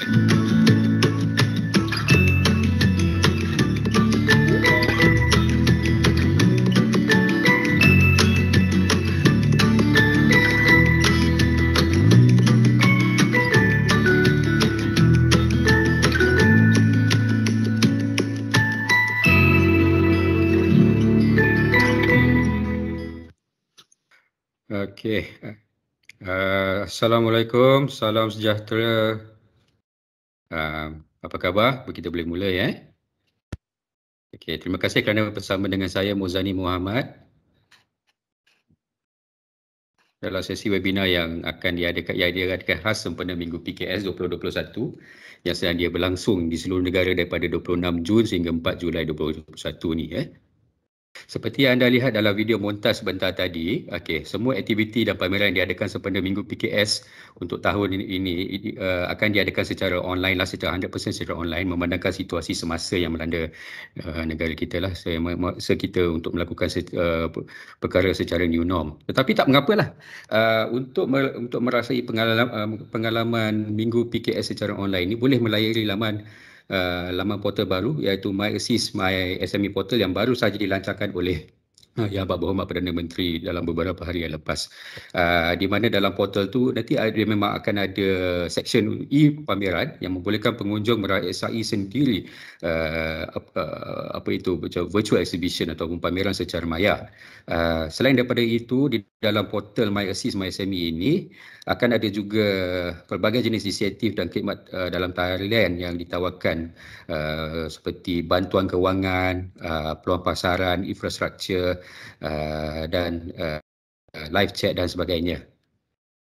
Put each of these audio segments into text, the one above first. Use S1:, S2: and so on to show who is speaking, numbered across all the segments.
S1: Okey. Assalamualaikum, salam sejahtera. Apa khabar? Kita boleh mula ya. Okey, terima kasih kerana bersama dengan saya Muzani Muhammad dalam sesi webinar yang akan diadakan khas sempena Minggu PKS 2021 yang sedang dia berlangsung di seluruh negara daripada 26 Jun sehingga 4 Julai 2021 ni ya. Seperti yang anda lihat dalam video montas sebentar tadi, semua aktiviti dan pameran yang diadakan sempena Minggu PKS untuk tahun ini akan diadakan secara online lah, secara 100% secara online, memandangkan situasi semasa yang melanda negara kita lah. Saya memaksa kita untuk melakukan perkara secara new norm. Tetapi tak mengapalah, untuk merasai pengalaman Minggu PKS secara online ini boleh melayari laman portal baru iaitu My Assist My SME portal yang baru sahaja dilancarkan oleh Yang Berhormat Perdana Menteri dalam beberapa hari yang lepas. Di mana dalam portal tu nanti dia memang akan ada section e-pameran yang membolehkan pengunjung merasai sendiri apa itu macam virtual exhibition ataupun pameran secara maya. Selain daripada itu, di dalam portal My Assist My SME ini akan ada juga pelbagai jenis inisiatif dan khidmat dalam talian yang ditawarkan seperti bantuan kewangan, peluang pasaran, infrastruktur dan live chat dan sebagainya.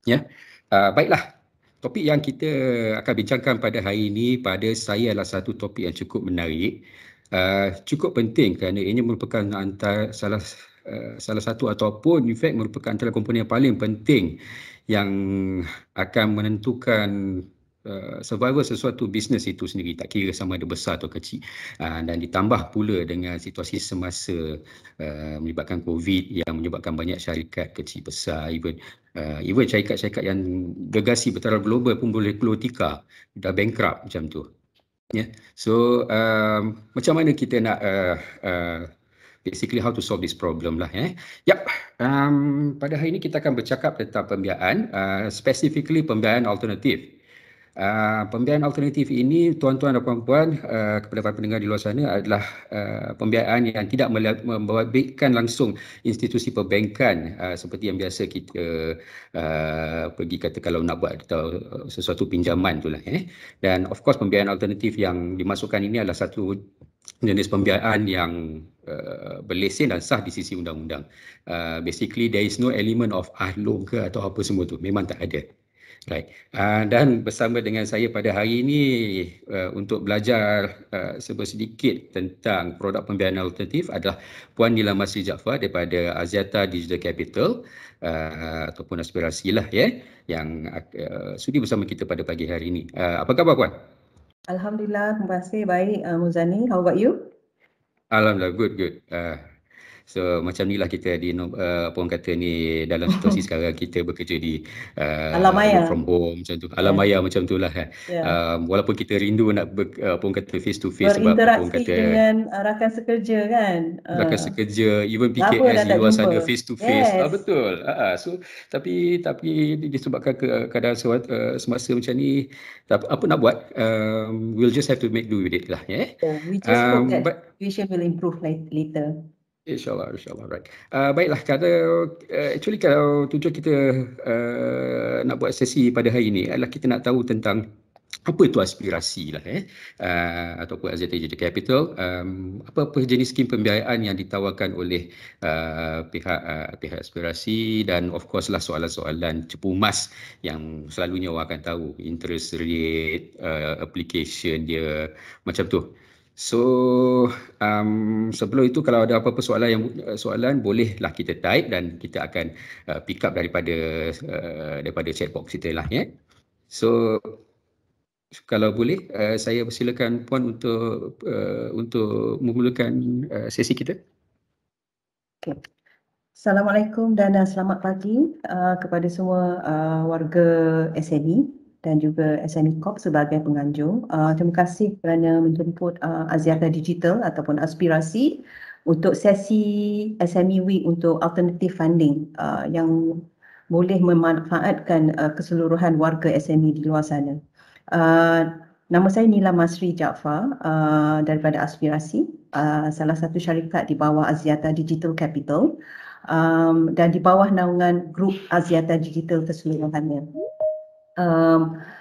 S1: Ya, baiklah. Topik yang kita akan bincangkan pada hari ini pada saya adalah satu topik yang cukup menarik, cukup penting kerana ini merupakan antara salah satu ataupun in fact merupakan antara komponen yang paling penting yang akan menentukan survival sesuatu bisnes itu sendiri, tak kira sama ada besar atau kecil. Dan ditambah pula dengan situasi semasa melibatkan COVID yang menyebabkan banyak syarikat kecil besar, even syarikat-syarikat yang gegasi bertaraf global pun boleh keluar tikar, dah bankrupt macam tu. Yeah. So macam mana kita nak basically how to solve this problem lah pada hari ini kita akan bercakap tentang pembiayaan, specifically pembiayaan alternatif. Pembiayaan alternatif ini, tuan-tuan dan puan-puan, kepada para pendengar di luar sana, adalah pembiayaan yang tidak membabitkan langsung institusi perbankan seperti yang biasa kita pergi kata kalau nak buat sesuatu pinjaman itulah. Dan of course pembiayaan alternatif yang dimasukkan ini adalah satu jenis pembiayaan yang berlesen dan sah di sisi undang-undang. Basically there is no element of ahlong ke atau apa semua tu, memang tak ada. Right. Dan bersama dengan saya pada hari ini untuk belajar sedikit tentang produk pembiayaan alternatif adalah Puan Nila Masri Jaafar daripada Axiata Digital Capital ataupun Aspirasi lah yang sudi bersama kita pada pagi hari ini. Apa khabar Puan?
S2: Alhamdulillah, terima kasih. Baik, Muzani. How about you?
S1: Alhamdulillah, good. So macam inilah kita di apa orang kata ni, dalam situasi sekarang kita bekerja di work from home macam tu. Alam maya macam tu lah walaupun kita rindu nak apa orang kata face to face sebab apa orang kata
S2: dengan rakan sekerja kan.
S1: Rakan sekerja, even PKS di luar sana face to face. Betul. So tapi disebabkan keadaan semasa macam ni, apa nak buat, we'll just have to make do with it lah
S2: we just hope that situation will improve later.
S1: InsyaAllah, right. Baiklah, actually kalau tujuan kita nak buat sesi pada hari ini adalah kita nak tahu tentang apa itu aspirasi lah ataupun Axiata Digital Capital, apa jenis skim pembiayaan yang ditawarkan oleh pihak aspirasi, dan of course lah soalan-soalan cepu emas yang selalunya orang akan tahu, interest rate, application dia, macam tu. So sebelum itu kalau ada apa-apa soalan bolehlah kita type dan kita akan pick up daripada chat box kita lah So kalau boleh saya persilakan Puan untuk memulakan sesi kita.
S2: Okay. Assalamualaikum dan selamat pagi kepada semua warga SME dan juga SME Corp sebagai penganjung. Terima kasih kerana menjemput Axiata Digital ataupun Aspirasi untuk sesi SME Week untuk alternative funding yang boleh memanfaatkan keseluruhan warga SME di luar sana. Nama saya Nila Masri Jaafar daripada Aspirasi, salah satu syarikat di bawah Axiata Digital Capital dan di bawah naungan grup Axiata Digital keseluruhannya.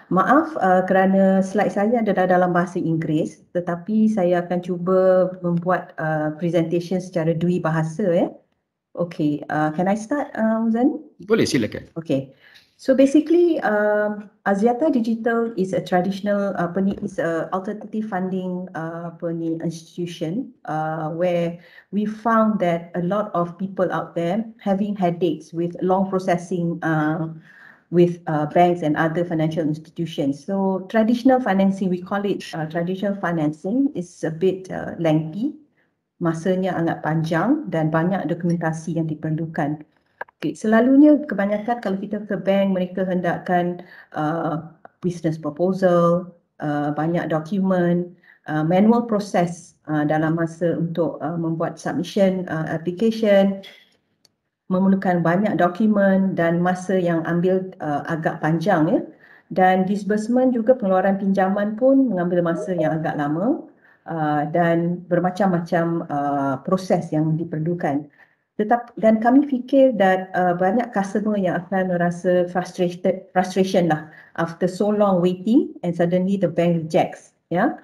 S2: Maaf kerana slide saya adalah dalam bahasa Inggeris, tetapi saya akan cuba membuat presentation secara dui bahasa ya. Okay, can I start, Zani?
S1: Boleh, silakan.
S2: Okay. So basically, Axiata Digital is a traditional is a alternative funding institution where we found that a lot of people out there having headaches with long processing with banks and other financial institutions. So traditional financing, we call it traditional financing, is a bit lengthy, masanya sangat panjang dan banyak dokumentasi yang diperlukan. Okay, selalunya kebanyakan kalau kita ke bank, mereka hendakkan business proposal, banyak dokumen, manual process dalam masa untuk membuat submission application, memerlukan banyak dokumen dan masa yang ambil agak panjang ya. Dan disbursement juga, pengeluaran pinjaman pun mengambil masa yang agak lama dan bermacam-macam proses yang diperlukan. Dan kami fikir that banyak customer yang akan merasa frustration lah after so long waiting and suddenly the bank rejects. Yeah.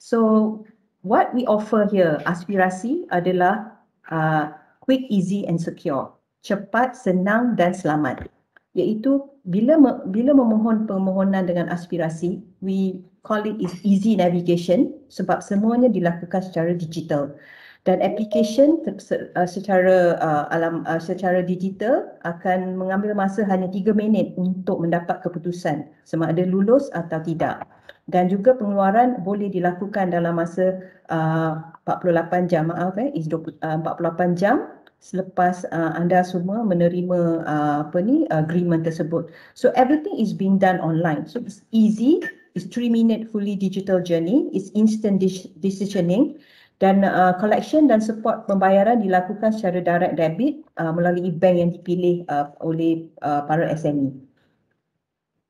S2: So what we offer here, Aspirasi, adalah quick, easy and secure. Cepat, senang dan selamat. Iaitu bila memohon permohonan dengan Aspirasi, we call it is easy navigation sebab semuanya dilakukan secara digital. Dan application secara digital akan mengambil masa hanya 3 minit untuk mendapat keputusan sama ada lulus atau tidak. Dan juga pengeluaran boleh dilakukan dalam masa 48 jam, 48 jam selepas anda semua menerima agreement tersebut. So everything is being done online. So it's easy, it's 3-minute fully digital journey, it's instant decisioning. Dan collection dan support pembayaran dilakukan secara direct debit melalui bank yang dipilih oleh para SME.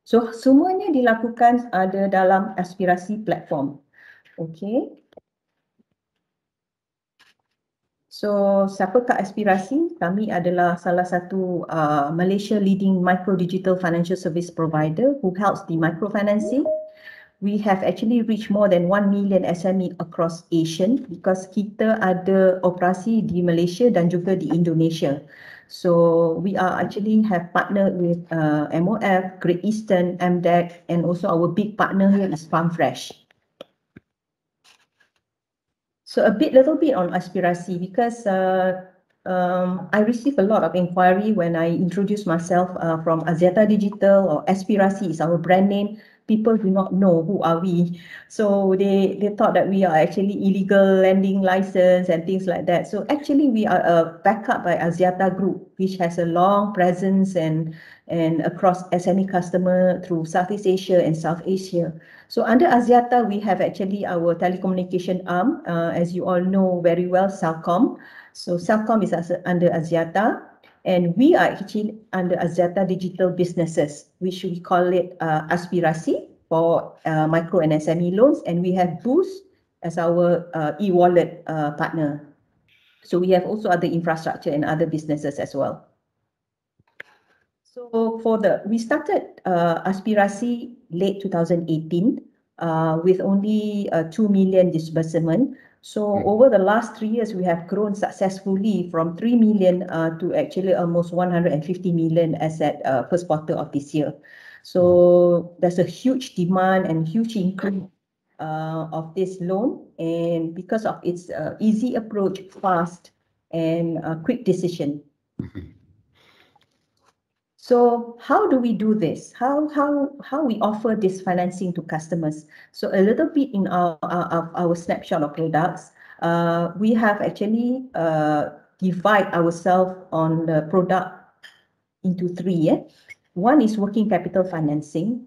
S2: So semuanya dilakukan ada dalam Aspirasi platform. Okay. So siapakah Aspirasi? Kami adalah salah satu Malaysia leading micro digital financial service provider who helps the microfinancing. We have actually reached more than 1 million SME across Asia because kita ada operasi di Malaysia dan juga di Indonesia. So we are actually have partnered with MOF, Great Eastern, MDEC, and also our big partner here is Farm Fresh. So little bit on Aspirasi because I received a lot of inquiry when I introduced myself from Axiata Digital, or Aspirasi is our brand name. People do not know who are we. So they thought that we are actually illegal lending license and things like that. So actually we are backed up by Axiata Group, which has a long presence and across SME customer through Southeast Asia and South Asia. So under Axiata, we have actually our telecommunication arm, as you all know very well, Celcom. So Celcom is under Axiata. And we are actually under Axiata Digital Businesses, which we call it Aspirasi for micro and SME loans. And we have Boost as our e-wallet partner. So we have also other infrastructure and other businesses as well. So we started Aspirasi late 2018 with only 2 million disbursement. So over the last 3 years, we have grown successfully from 3 million to actually almost 150 million as at first quarter of this year. So there's a huge demand and huge increase of this loan, and because of its easy approach, fast and quick decision. So how do we do this? How we offer this financing to customers? So a little bit in our snapshot of products, we have actually divide ourselves on the product into 3. One is working capital financing,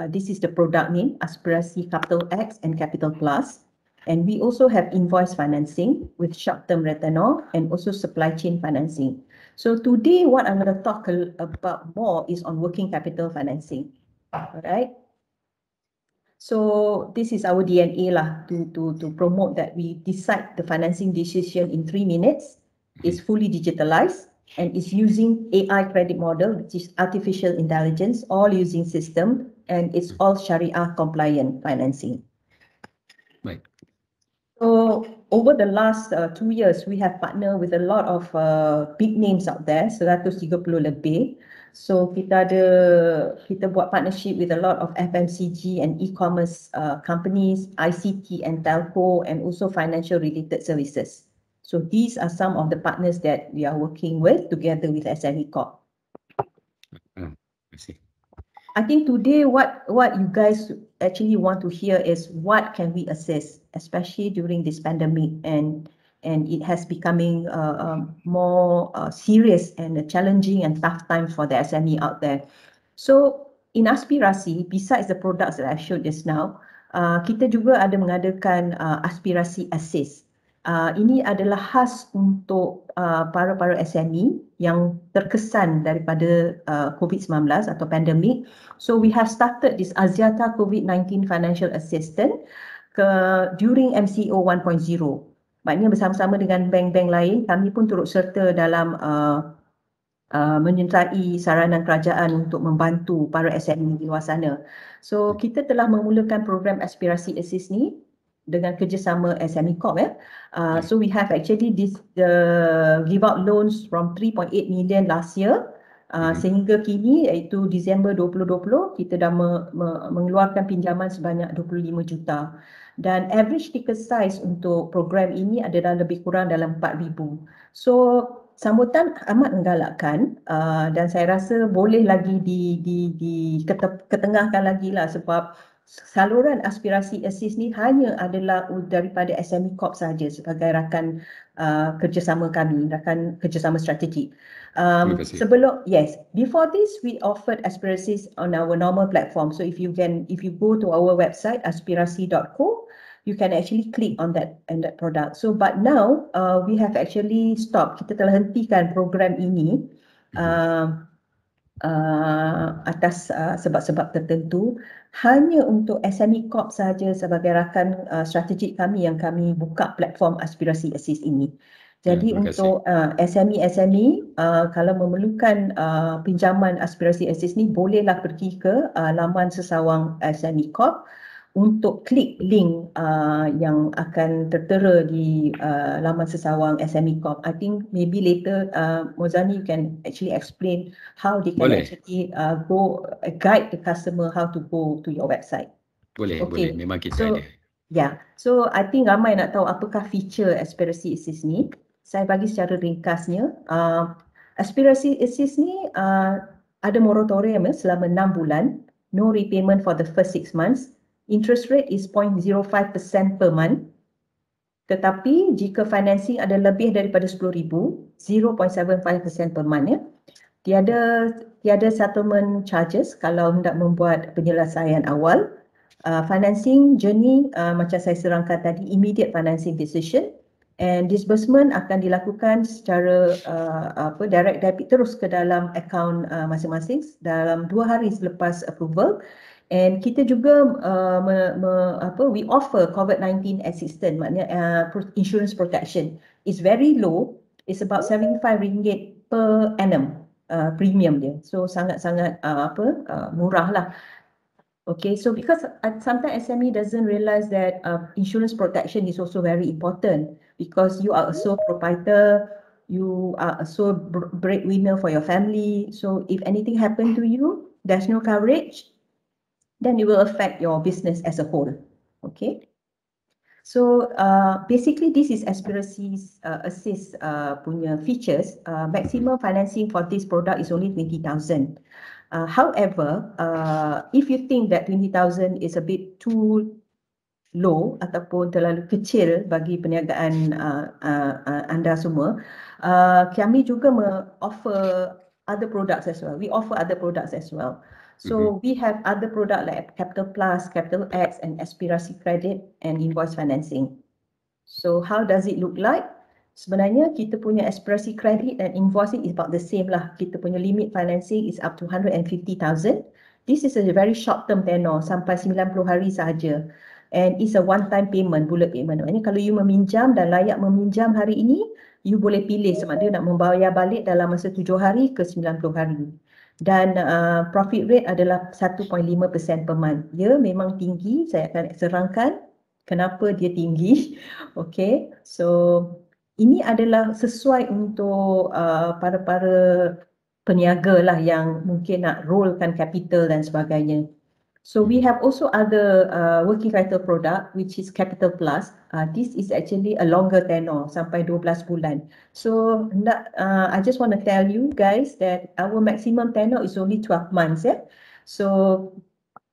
S2: This is the product name, Aspirasi Capital X and Capital Plus. And we also have invoice financing with short-term retenor and also supply chain financing. So today, what I'm going to talk about more is on working capital financing. All right. So this is our DNA lah, to promote that we decide the financing decision in 3 minutes. It's fully digitalized and is using AI credit model, which is artificial intelligence, all using system, and it's all Sharia compliant financing.
S1: Baik.
S2: So over the last 2 years, we have partnered with a lot of big names out there, 130 lebih. So kita buat partnership with a lot of FMCG and e-commerce companies, ICT and telco, and also financial related services. So these are some of the partners that we are working with together with SME Corp.
S1: I see.
S2: I think today what you guys actually want to hear is what can we assess, especially during this pandemic, and it has becoming more serious and challenging and tough times for the SME out there. So in Aspirasi, besides the products that I showed just now, kita juga ada mengadakan Aspirasi Assist. Ini adalah khas untuk para SME yang terkesan daripada COVID-19 atau pandemik. So we have started this Axiata COVID-19 Financial Assistance during MCO 1.0. Maknanya bersama-sama dengan bank-bank lain, kami pun turut serta dalam menyertai saranan kerajaan untuk membantu para SME di luar sana. So kita telah memulakan program Aspirasi Assist ni dengan kerjasama SME Corp. So we have actually give out loans from 3.8 million last year sehingga kini, iaitu Disember 2020, kita dah mengeluarkan pinjaman sebanyak 25 juta. Dan average ticket size untuk program ini adalah lebih kurang dalam 4,000. So sambutan amat menggalakkan, dan saya rasa boleh lagi ketengahkan lagi lah, sebab saluran Aspirasi Assist ni hanya adalah daripada SME Corp saja sebagai rakan kerjasama kami, rakan kerjasama strategi. Before this we offered Aspirasi on our normal platform. So if you go to our website aspirasi.co, you can actually click on that product. So but now we have actually stopped. Kita telah hentikan program ini atas sebab-sebab tertentu, hanya untuk SME Corp saja sebagai rakan strategik kami yang kami buka platform Aspirasi Assist ini. Jadi untuk SME kalau memerlukan pinjaman Aspirasi Assist ni, bolehlah pergi ke laman sesawang SME Corp untuk klik link yang akan tertera di laman sesawang SME Corp. I think maybe later Mozani, you can actually explain how they can actually guide the customer how to go to your website.
S1: Boleh, memang kita ada.
S2: So I think ramai nak tahu apakah feature Aspirasi Assist ni. Saya bagi secara ringkasnya. Aspirasi Assist ni ada moratorium selama 6 bulan, no repayment for the first 6 months. Interest rate is 0.05% per month. Tetapi jika financing ada lebih daripada 10,000, 0.75% per month. Tiada settlement charges kalau hendak membuat penyelesaian awal. Financing journey macam saya serangkan tadi, immediate financing decision, and disbursement akan dilakukan secara direct debit terus ke dalam akaun masing-masing dalam 2 hari selepas approval. And kita juga we offer COVID-19 assistance, maknanya insurance protection is very low. It's about RM75 per annum premium dia. So sangat-sangat murah lah. Okay, so because sometimes SME doesn't realize that insurance protection is also very important, because you are a sole proprietor, you are a sole breadwinner for your family. So if anything happen to you, there's no coverage, then it will affect your business as a whole. Okay. So basically this is Aspirasi's Assist punya features. Maximum financing for this product is only 20,000. However, if you think that 20,000 is a bit too low ataupun terlalu kecil bagi perniagaan anda semua, kami juga offer other products as well. We offer other products as well. So we have other product like Capital Plus, Capital X, and Aspirasi Credit and Invoice Financing. So how does it look like? Sebenarnya kita punya Aspirasi Credit dan Invoicing is about the same lah. Kita punya limit financing is up to 150,000. This is a very short term tenor, sampai 90 hari sahaja. And it's a one time payment, bullet payment. Maksudnya kalau you meminjam dan layak meminjam hari ini, you boleh pilih sama ada nak membayar balik dalam masa 7 hari ke 90 hari. Dan profit rate adalah 1.5% per month. Ya, memang tinggi. Saya akan serangkan kenapa dia tinggi. Okay, so ini adalah sesuai untuk para peniaga lah yang mungkin nak rollkan capital dan sebagainya. So we have also other working capital product which is Capital Plus. This is actually a longer tenor sampai 12 bulan. So I just want to tell you guys that our maximum tenor is only 12 months. So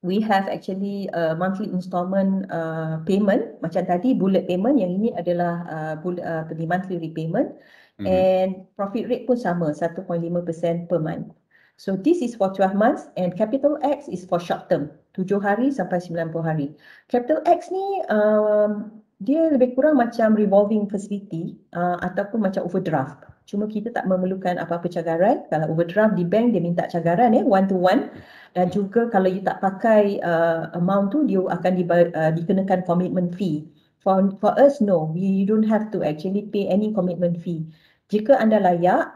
S2: we have actually a monthly installment payment. Macam tadi bullet payment, yang ini adalah monthly repayment. And profit rate pun sama, 1.5% per month. So this is for 12 months and Capital X is for short term, 7 hari sampai 90 hari. Capital X ni dia lebih kurang macam revolving facility ataupun macam overdraft. Cuma kita tak memerlukan apa-apa cagaran. Kalau overdraft di bank dia minta cagaran one to one. Dan juga kalau you tak pakai amount tu, dia akan dikenakan commitment fee. For us, no, we don't have to actually pay any commitment fee. Jika anda layak,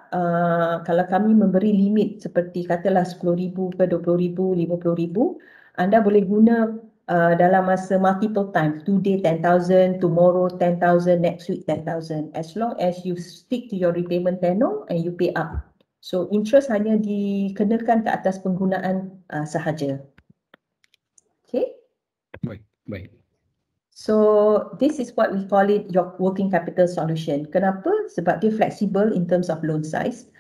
S2: kalau kami memberi limit seperti katalah 10,000 ke 20,000, 50,000, anda boleh guna dalam masa multiple times. Today 10,000, tomorrow 10,000, next week 10,000. As long as you stick to your repayment tenor and you pay up. So interest hanya dikenakan ke atas penggunaan sahaja. Okay.
S1: Baik.
S2: So this is what we call it your working capital solution. Kenapa? Sebab dia flexible in terms of loan size.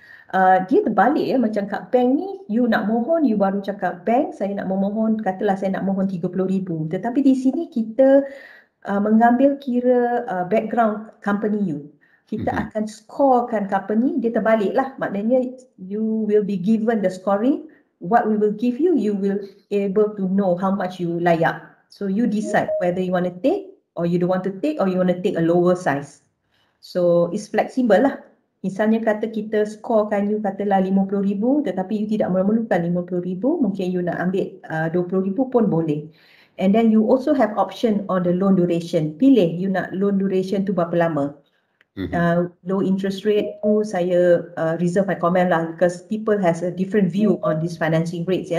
S2: Dia terbalik macam kat bank ni, you nak mohon, you baru cakap bank, saya nak memohon, katalah saya nak mohon 30,000. Tetapi di sini kita mengambil kira background company you. Kita akan scorekan company, dia terbalik lah. Maknanya you will be given the scoring. What we will give you, you will able to know how much you layak. So you decide whether you want to take or you don't want to take or you want to take a lower size. So it's flexible lah. Misalnya kata kita scorekan you katalah 50,000 tetapi you tidak memerlukan 50,000, mungkin you nak ambil 20,000 pun boleh. And then you also have option on the loan duration. Pilih you nak loan duration tu berapa lama. Low interest rate tu saya reserve my comment lah because people has a different view on these financing rates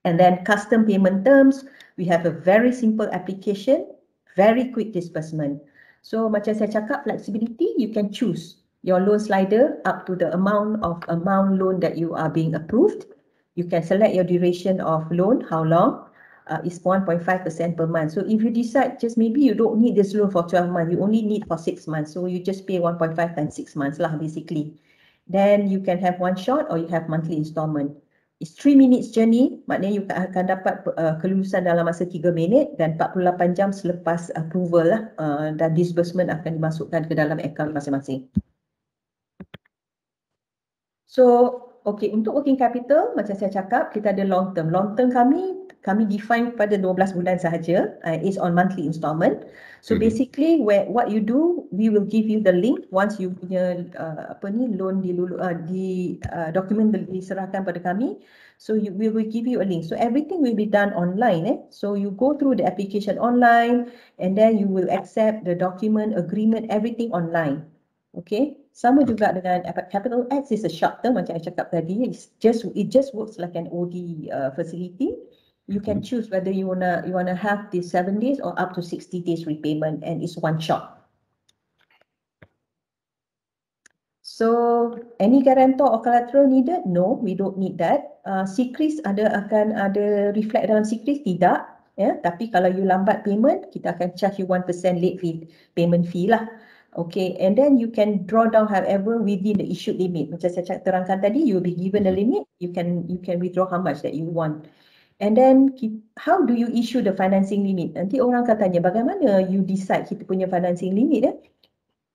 S2: And then custom payment terms, we have a very simple application, very quick disbursement. So macam saya cakap, flexibility, you can choose your loan slider up to the amount loan that you are being approved. You can select your duration of loan, how long, is 1.5% per month. So if you decide just maybe you don't need this loan for 12 months, you only need for 6 months. So you just pay 1.5 times 6 months lah basically. Then you can have one shot or you have monthly installment. It's 3 minutes journey, maknanya you akan dapat kelulusan dalam masa 3 minit dan 48 jam selepas approval lah dan disbursement akan dimasukkan ke dalam akaun masing-masing. So, okay, untuk working capital, macam saya cakap, kita ada long term. Long term kami define pada 12 bulan sahaja, is on monthly installment. So basically, what you do, we will give you the link once you punya loan dokumen diserahkan pada kami. So we will give you a link. So everything will be done online. So you go through the application online, and then you will accept the document, agreement, everything online. Okay, sama juga dengan Capital X is a short term macam saya cakap tadi. It just works like an OD facility. You can choose whether you wanna have this 7 days or up to 60 days repayment, and it's one shot. So any guarantor or collateral needed? No, we don't need that. Secris akan ada reflect dalam secris? Tidak. Tapi kalau you lambat payment, kita akan charge you 1% late fee, payment fee lah. Okay, and then you can draw down however within the issued limit. Macam saya terangkan tadi, you will be given a limit. You can withdraw how much that you want. And then how do you issue the financing limit? Nanti orang akan tanya bagaimana you decide kita punya financing limit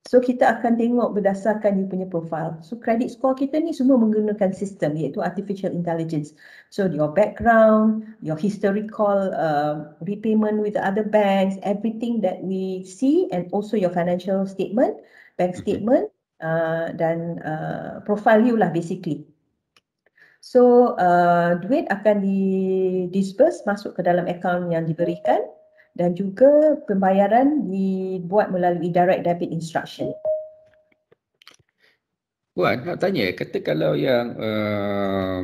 S2: So kita akan tengok berdasarkan you punya profile. So credit score kita ni semua menggunakan sistem iaitu artificial intelligence. So your background, your historical repayment with other banks, everything that we see, and also your financial statement, bank statement, dan profile you lah basically. So duit akan di-disburse masuk ke dalam akaun yang diberikan, dan juga pembayaran dibuat melalui direct debit instruction.
S1: Wah, nak tanya, kata kalau yang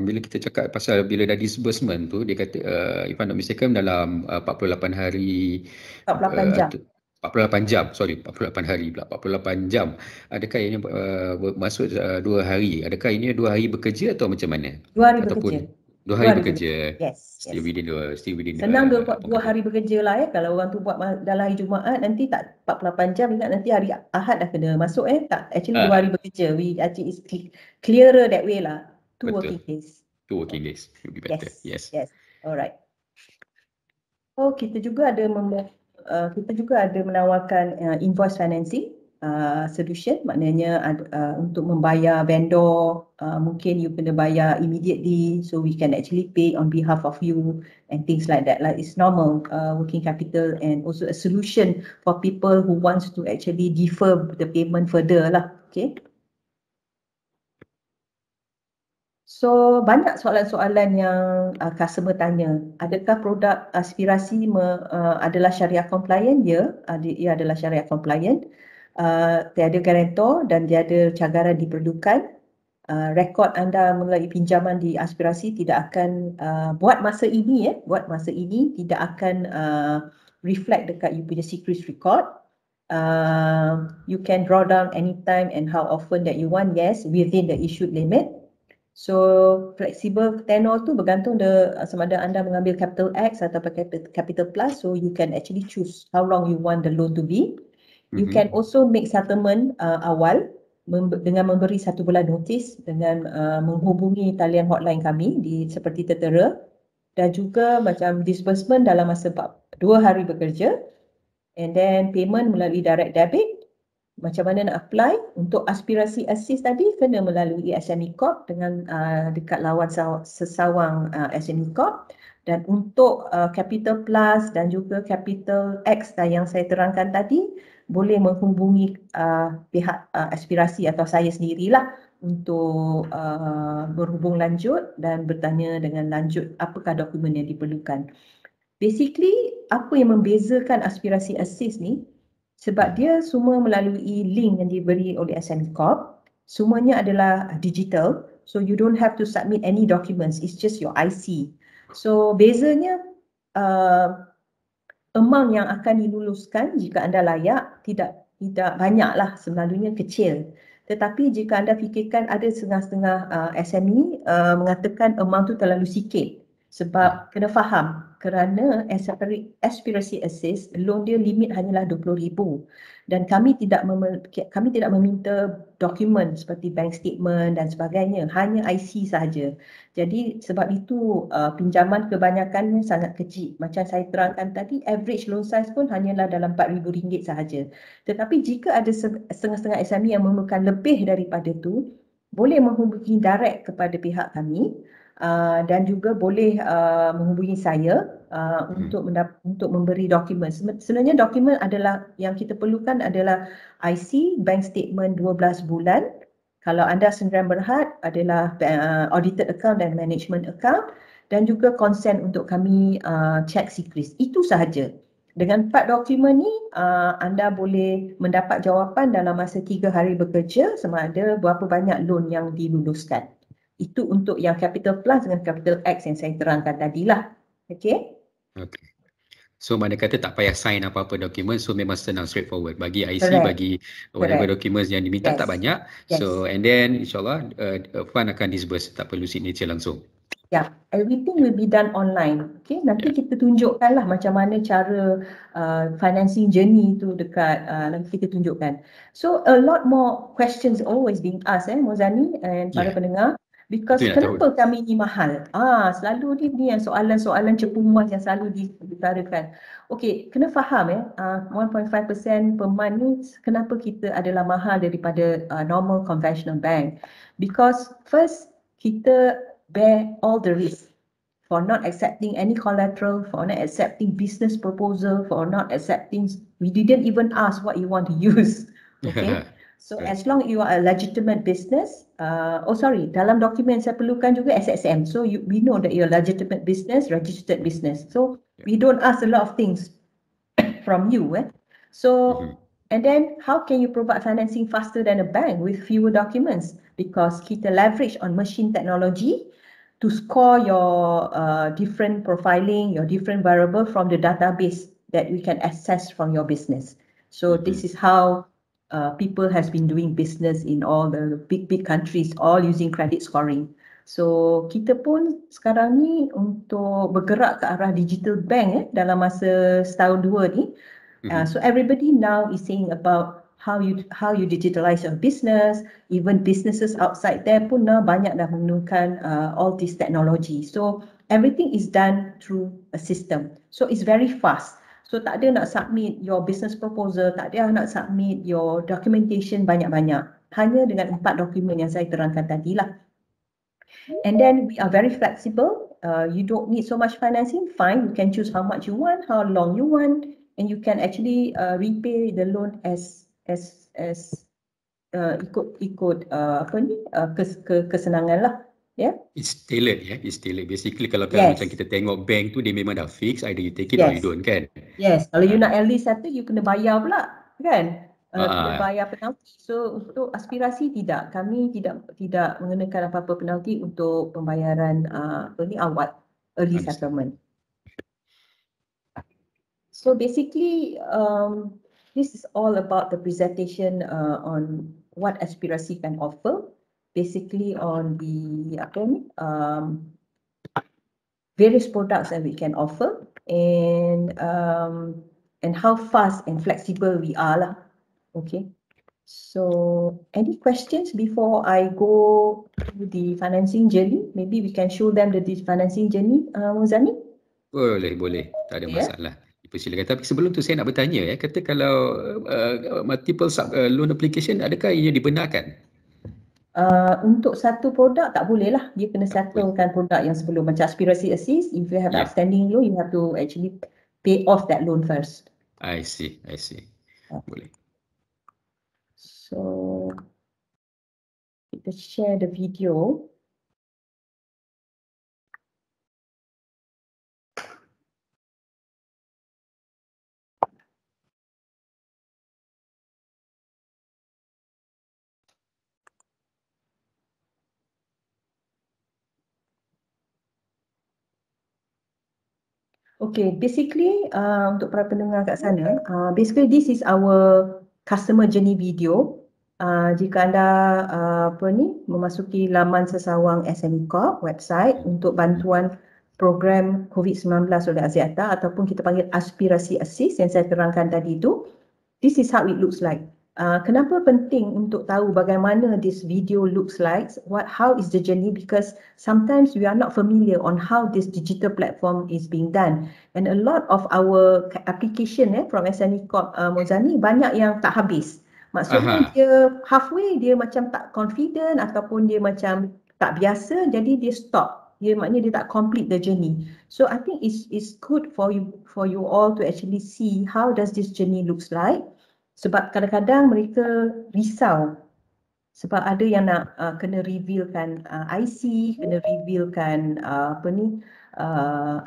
S1: bila kita cakap pasal bila dah disbursement tu, dia kata if I'm not mistaken dalam 48 hari
S2: 48 jam.
S1: 48 jam, sorry, 48 hari pula, 48 jam. Adakah ini masuk 2 hari? Adakah ini 2 hari bekerja atau macam mana?
S2: 2 hari
S1: Ataupun
S2: bekerja.
S1: 2 hari bekerja.
S2: Yes.
S1: Still within
S2: Senang 2 hari bekerja lah kalau orang tu buat dalam hari Jumaat, nanti tak 48 jam, ingat nanti hari Ahad dah kena masuk tak, actually 2 hari bekerja. We actually is clearer that way lah. 2 working days.
S1: 2 working days would be better. Yes.
S2: Alright. Oh, kita juga ada menawarkan invoice financing solution, maknanya untuk membayar vendor, mungkin you kena bayar immediately, so we can actually pay on behalf of you and things like that. Like it's normal working capital, and also a solution for people who wants to actually defer the payment further lah. Okay. So banyak soalan-soalan yang customer tanya. Adakah produk Aspirasi adalah syariah compliant? Ya, ia adalah syariah compliant. Tiada garantor dan tiada cagaran diperlukan. Rekod anda melalui pinjaman di Aspirasi tidak akan buat masa ini tidak akan reflect dekat you punya secret record. You can draw down anytime and how often that you want, yes, within the issued limit. So flexible tenor tu bergantung sama ada anda mengambil capital X atau capital plus, so you can actually choose how long you want the loan to be. You can also make settlement awal dengan memberi 1 bulan notice dengan menghubungi talian hotline kami seperti tertera, dan juga macam disbursement dalam masa 2 hari bekerja, and then payment melalui direct debit. Macam mana nak apply untuk Aspirasi Assist tadi, kena melalui SME Corp dengan dekat lawan sesawang SME Corp, dan untuk Capital Plus dan juga Capital X yang saya terangkan tadi, boleh menghubungi pihak Aspirasi atau saya sendirilah untuk berhubung lanjut dan bertanya dengan lanjut apakah dokumen yang diperlukan. Basically, apa yang membezakan Aspirasi Assist ni, sebab dia semua melalui link yang diberi oleh SME Corp, semuanya adalah digital, so you don't have to submit any documents, it's just your IC. So bezanya amount yang akan diluluskan jika anda layak tidak banyaklah, selalunya kecil. Tetapi jika anda fikirkan, ada setengah-setengah SME mengatakan amount tu terlalu sikit, sebab kena faham kerana Aspirasi Assist loan dia limit hanyalah 20,000, dan kami tidak meminta dokumen seperti bank statement dan sebagainya, hanya IC sahaja. Jadi sebab itu pinjaman kebanyakannya sangat kecil. Macam saya terangkan tadi, average loan size pun hanyalah dalam RM4,000 sahaja. Tetapi jika ada setengah-setengah SME yang memerlukan lebih daripada itu, boleh menghubungi direct kepada pihak kami. Dan juga boleh menghubungi saya untuk memberi dokumen. Sebenarnya dokumen adalah yang kita perlukan adalah IC, bank statement 12 bulan. Kalau anda sendirian berhad adalah audited account dan management account, dan juga consent untuk kami check secret. Itu sahaja. Dengan 4 dokumen ni, anda boleh mendapat jawapan dalam masa 3 hari bekerja sama ada berapa banyak loan yang diluluskan. Itu untuk yang Capital Plus dengan Capital X yang saya terangkan tadilah. Okay?
S1: Okay. So mana kata tak payah sign apa-apa dokumen, so memang senang, straightforward. Bagi IC,
S2: Correct.
S1: bagi whatever documents yang diminta tak banyak. So and then insyaAllah fund akan disburse, tak perlu signature langsung.
S2: Yeah, everything will be done online. Okay, nanti kita tunjukkanlah macam mana cara financing journey tu dekat, nanti kita tunjukkan. So a lot more questions always being asked, Mozani and para pendengar. Because
S1: Itu nak tahu.
S2: kenapa kami ni mahal? Selalu ni yang soalan-soalan cepu muas yang selalu diutarakan. Okey, kena faham 1.5% per month ni kenapa kita adalah mahal daripada normal conventional bank. Because first, kita bear all the risk for not accepting any collateral, for not accepting business proposal, for not accepting, we didn't even ask what you want to use. Okay. So as long you are a legitimate business, dalam dokumen saya perlukan juga SSM. So we know that you're a legitimate business, registered business. So we don't ask a lot of things from you. So, and then how can you provide financing faster than a bank with fewer documents? Because kita leverage on machine technology to score your different profiling, your different variable from the database that we can access from your business. So this is how people has been doing business in all the big countries, all using credit scoring. So kita pun sekarang ni untuk bergerak ke arah digital bank dalam masa setahun dua ni. So everybody now is saying about how you digitalize your business. Even businesses outside there pun banyak dah menggunakan all this technology. So everything is done through a system. So it's very fast. So tak ada nak submit your business proposal, tak ada nak submit your documentation banyak-banyak. Hanya dengan 4 dokumen yang saya terangkan tadi lah. And then we are very flexible. You don't need so much financing, fine. You can choose how much you want, how long you want, and you can actually repay the loan as ikut kesenangan lah. Yeah.
S1: It's tailored, It's tailored. Basically kalau macam kita tengok bank tu dia memang dah fix, either you take it or you don't, kan?
S2: Yes. Kalau you nak early settle, you kena bayar pula, kan? Kena bayar penalti. So untuk aspirasi tidak, kami tidak mengenakan apa-apa penalti untuk pembayaran awal, early settlement. So basically, this is all about the presentation on what aspirasi can offer. Basically on the various products that we can offer and how fast and flexible we are lah. Okay. So any questions before I go to the financing journey? Maybe we can show them the financing journey, Muzani?
S1: Boleh. Tak ada masalah. Persilakan. Tapi sebelum tu saya nak bertanya, kata kalau multiple loan application, adakah ia dibenarkan?
S2: Untuk satu produk tak boleh lah. Dia kena settlekan produk yang sebelum. Macam aspirasi assist, if you have outstanding loan, you have to actually pay off that loan first.
S1: I see. Boleh.
S2: So kita share the video. Okay, basically untuk para pendengar kat sana, basically this is our customer journey video. Jika anda memasuki laman sesawang SME Corp website untuk bantuan program COVID-19 oleh Axiata ataupun kita panggil Aspirasi Assist yang saya terangkan tadi itu, this is how it looks like. Kenapa penting untuk tahu bagaimana this video looks like, how is the journey, because sometimes we are not familiar on how this digital platform is being done, and a lot of our application from SME Corp Mozani banyak yang tak habis. Maksudnya dia halfway, dia macam tak confident ataupun dia macam tak biasa, jadi dia stop. Maknanya dia tak complete the journey. So I think it's good for you all to actually see how does this journey looks like. Sebab kadang-kadang mereka risau sebab ada yang nak kena revealkan IC, kena revealkan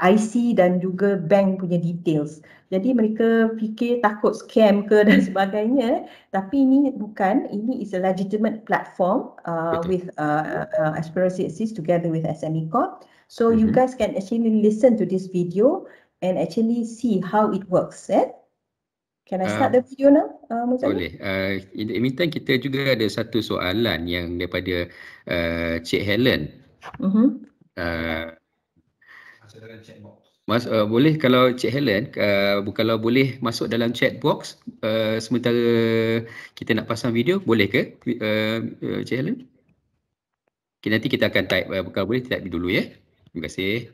S2: IC dan juga bank punya details. Jadi mereka fikir takut scam ke dan sebagainya, tapi ini bukan, ini is a legitimate platform with Aspirasi Assist together with SME Corp. So you guys can actually listen to this video and actually see how it works. Can I start the video now,
S1: Boleh. In the meantime, kita juga ada satu soalan yang daripada Cik Helen. Boleh kalau Cik Helen, kalau boleh masuk dalam chat box sementara kita nak pasang video, boleh ke Cik Helen? Okay, nanti kita akan type, kalau boleh type dulu ya. Terima kasih.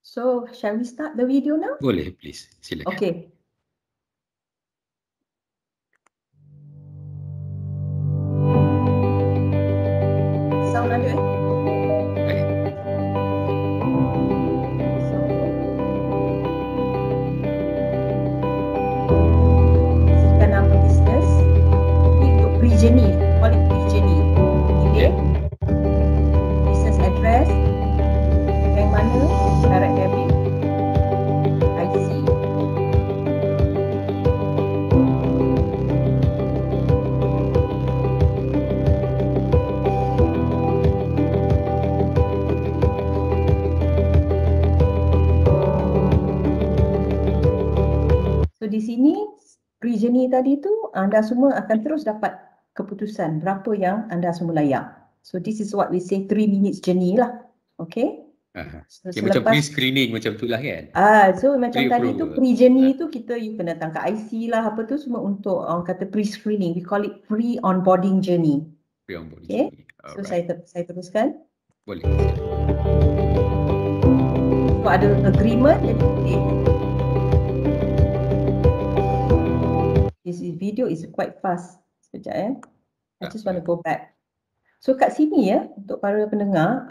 S2: So, shall we start the video now?
S1: Boleh, please. Silakan.
S2: Okay. Sound ada eh?
S1: Okay.
S2: Saksikan nama business. Ini untuk pre-journey. Call it pre-journey. Okay. Business address. Bank mana? Direct debit. IC. So di sini pre-journey tadi tu anda semua akan terus dapat keputusan berapa yang anda semua layak. So this is what we say 3 minutes journey lah. Okay. So
S1: Okay, macam pre-screening macam tu lah kan?
S2: So macam tadi tu pre-journey tu kita you kena tangkap IC lah apa tu semua untuk orang kata pre-screening. We call it pre-onboarding journey.
S1: Pre-onboarding
S2: journey. So saya teruskan.
S1: Boleh.
S2: So ada agreement jadi this video is quite fast. Sekejap ya. I just want to go back. So kat sini ya, untuk para pendengar,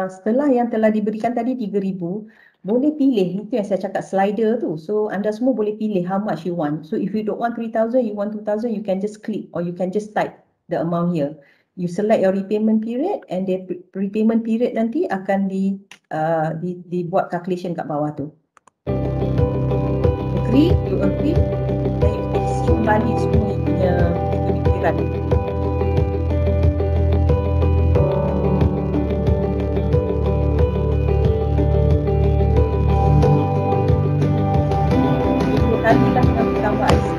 S2: setelah yang telah diberikan tadi 3,000, boleh pilih, itu yang saya cakap slider tu. So anda semua boleh pilih how much you want. So if you don't want 3,000, you want 2,000, you can just click or you can just type the amount here. You select your repayment period and the repayment period nanti akan dibuat calculation kat bawah tu. You agree, dan you isi kembali semua you punya pikiran. Kalilah yang tambah IC.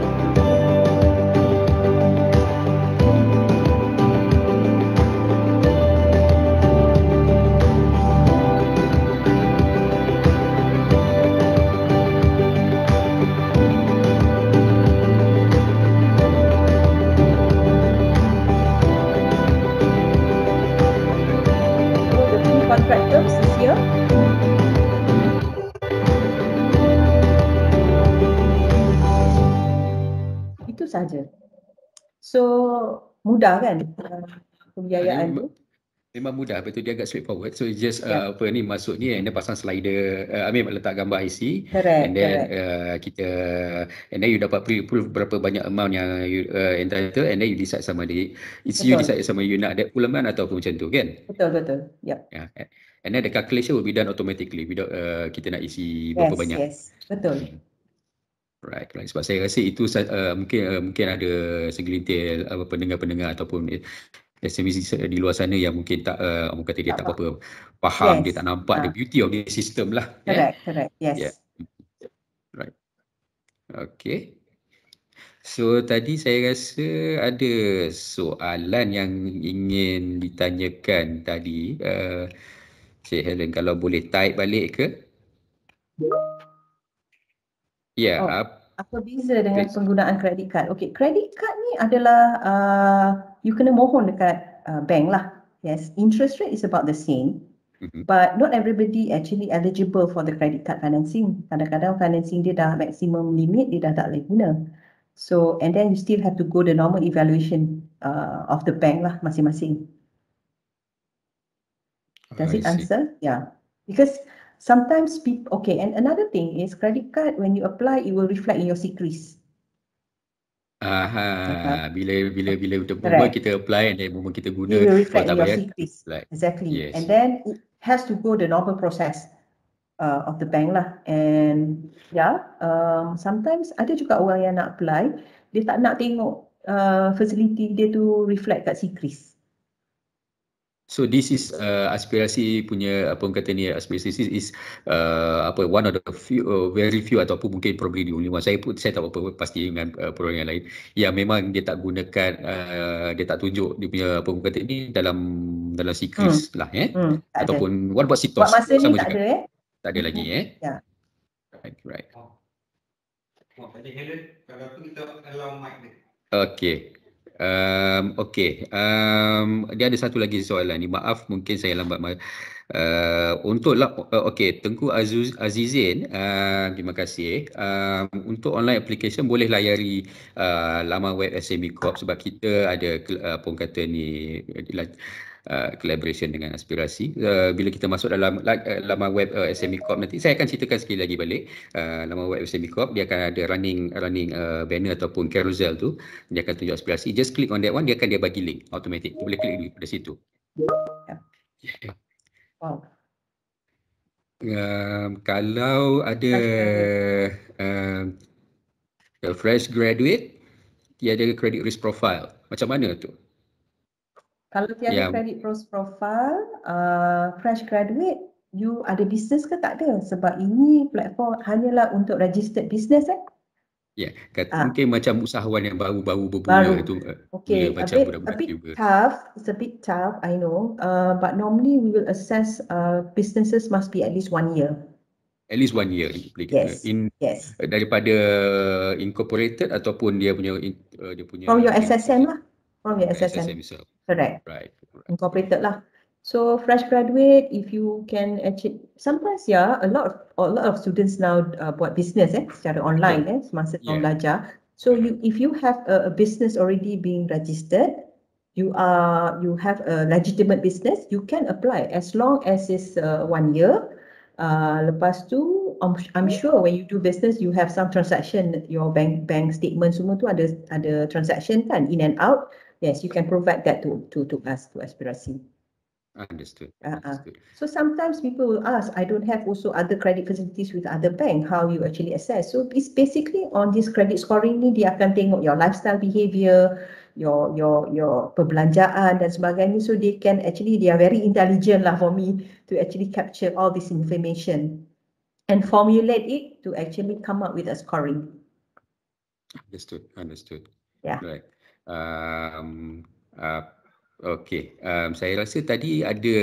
S2: Contract terms is here. Itu saja. So mudah kan pembiayaan tu?
S1: Memang mudah, betul, dia agak straightforward. So just masuk ni and then pasang slider, letak gambar IC.
S2: Correct,
S1: and then and then you dapat pre-approve berapa banyak amount yang you entitled, and then you decide sama dia. You decide sama you nak that full amount ataupun macam tu kan?
S2: Betul. Yep.
S1: Yeah. And then the calculation will be done automatically without kita nak isi berapa banyak.
S2: Yes, betul.
S1: Right. Sebab saya rasa itu mungkin ada segelintir pendengar-pendengar ataupun SMEs di luar sana yang mungkin tak orang kata dia tak apa-apa faham, dia tak nampak the beauty of the system lah.
S2: Correct. Yes.
S1: Yeah. Right. Okay. So tadi saya rasa ada soalan yang ingin ditanyakan tadi. Cik Helen, kalau boleh type balik ke?
S2: Apa beza dengan penggunaan credit card? Okay, credit card ni adalah you kena mohon dekat bank lah. Yes, interest rate is about the same. But not everybody actually eligible for the credit card financing. Kadang-kadang financing dia dah maximum limit, dia dah tak boleh guna. So, and then you still have to go the normal evaluation of the bank lah masing-masing. Does it answer? Yeah. Because sometimes people, okay, and another thing is credit card, when you apply, it will reflect in your SICRIS.
S1: Bila moment kita apply and then moment kita guna,
S2: it will reflect in your SICRIS. Exactly.
S1: Yes.
S2: And then it has to go the normal process of the bank lah. And sometimes ada juga orang yang nak apply, dia tak nak tengok facility dia tu reflect kat SICRIS.
S1: So this is aspirasi punya apa orang kata ni, aspirasi is one of the few, very few ataupun mungkin probably the only one. Saya tak apa pasti dengan program yang lain yang memang dia tak gunakan dia tak tunjuk dia punya apa orang kata ni dalam SICRIS lah ataupun what about SITOS
S2: sama juga.
S1: Tak ada lagi
S2: Ya.
S1: Right.
S3: Tadi Helen, kalau tu kita allow mic dia.
S1: Okey. Dia ada satu lagi soalan ni. Maaf mungkin saya lambat. Okey, Tengku Azizin, terima kasih. Untuk online application boleh layari laman web SME Corp sebab kita ada apa orang kata ni collaboration dengan Aspirasi. Bila kita masuk dalam laman web SME Corp nanti, saya akan ceritakan sekali lagi balik. Laman web SME Corp dia akan ada running banner ataupun carousel tu, dia akan tunjuk Aspirasi. Just click on that one, dia bagi link automatic. Kita boleh klik dari situ.
S2: Wow.
S1: Kalau ada fresh graduate, dia ada credit risk profile. Macam mana tu?
S2: Kalau tiada credit risk profile, fresh graduate, you ada business ke tak ada? Sebab ini platform hanyalah untuk registered business
S1: Ya, mungkin macam usahawan yang baru-baru bermula tu.
S2: Okay,
S1: macam budak-budak juga.
S2: It's a bit tough, I know. But normally we will assess businesses must be at least 1 year.
S1: At least 1 year.
S2: Yes.
S1: Daripada incorporated ataupun dia punya
S2: from your SSM lah. From your SSM.
S1: itself.
S2: Correct.
S1: Right.
S2: Incorporated lah. So fresh graduate, if you can actually, sometimes a lot of students now buat business secara online semasa belajar. So if you have a business already being registered, you have a legitimate business, you can apply as long as it's 1 year. Lepas tu, I'm sure when you do business, you have some transaction, your bank statement semua tu ada transaction kan, in and out. Yes, you can provide that to us, to Aspirasi.
S1: Understood.
S2: So sometimes people will ask, I don't have also other credit facilities with other bank, how you actually assess? So it's basically on this credit scoring ni, dia akan tengok your lifestyle behavior, your perbelanjaan dan sebagainya. So they are very intelligent lah for me to actually capture all this information and formulate it to actually come up with a scoring.
S1: Understood.
S2: Yeah.
S1: Right. Okey, saya rasa tadi ada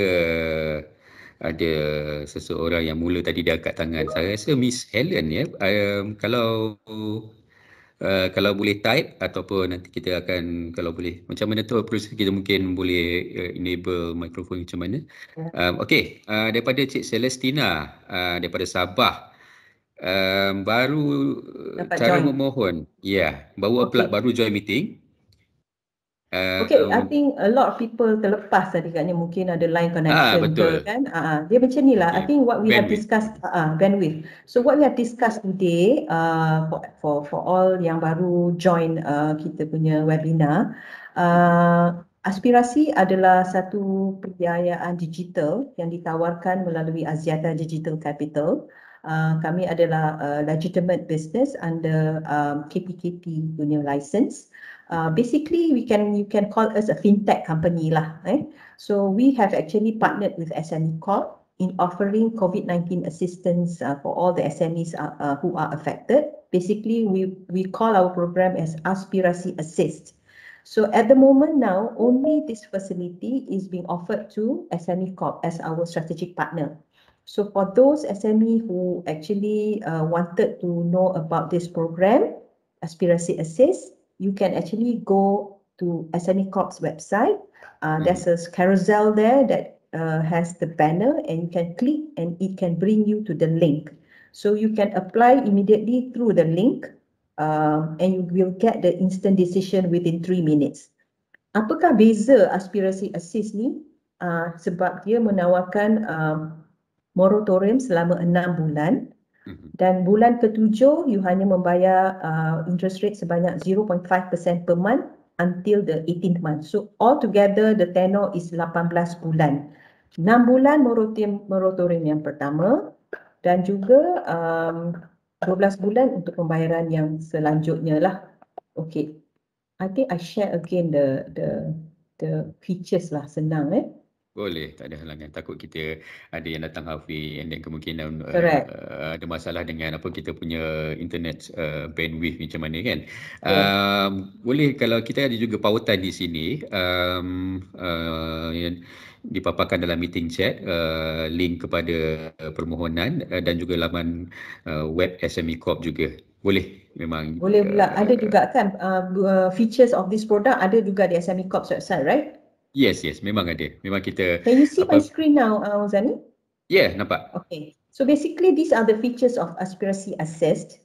S1: seseorang yang mula tadi dia angkat tangan. Saya rasa Miss Helen ya. Kalau boleh type ataupun nanti kita akan, kalau boleh macam mana tu proses kita mungkin boleh enable mikrofon macam mana. Okey, daripada Cik Celestina daripada Sabah. Baru cara memohon. Baru apply, baru join meeting.
S2: Okay, I think a lot of people terlepas tadi katnya, mungkin ada line connection
S1: betul.
S2: kan. Dia macam ni lah. I think what we have discussed, bandwidth. So what we have discussed today for all yang baru join kita punya webinar, Aspirasi adalah satu pembiayaan digital yang ditawarkan melalui Axiata Digital Capital. Kami adalah legitimate business under KPKP punya license. Basically, you can call us a fintech company lah. So we have actually partnered with SME Corp in offering COVID-19 assistance for all the SMEs who are affected. Basically, we call our program as Aspirasi Assist. So at the moment now, only this facility is being offered to SME Corp as our strategic partner. So for those SME who actually wanted to know about this program, Aspirasi Assist, you can actually go to SME Corp's website. There's a carousel there that has the banner, and you can click and it can bring you to the link. So you can apply immediately through the link and you will get the instant decision within 3 minutes. Apakah beza Aspirasi Assist ni? Sebab dia menawarkan moratorium selama 6 bulan. Dan bulan ke-7 you hanya membayar interest rate sebanyak 0.5% per month until the 18th month. So altogether the tenor is 18 bulan. 6 bulan moratorium yang pertama dan juga 12 bulan untuk pembayaran yang selanjutnya lah. Okay. I think I share again the features lah, senang
S1: Boleh, tak ada halangan. Takut kita ada yang datang halfway and then kemungkinan ada masalah dengan apa kita punya internet bandwidth macam mana kan. Boleh kalau kita ada juga pautan di sini yang dipaparkan dalam meeting chat link kepada permohonan dan juga laman web SME Corp juga. Boleh, memang.
S2: Boleh pula. Ada juga kan features of this product ada juga di SME Corp's website, right?
S1: Yes, memang ada. Memang kita
S2: Can you see my screen now, Zani?
S1: Nampak.
S2: Okay. So basically these are the features of Aspirasi Assessed.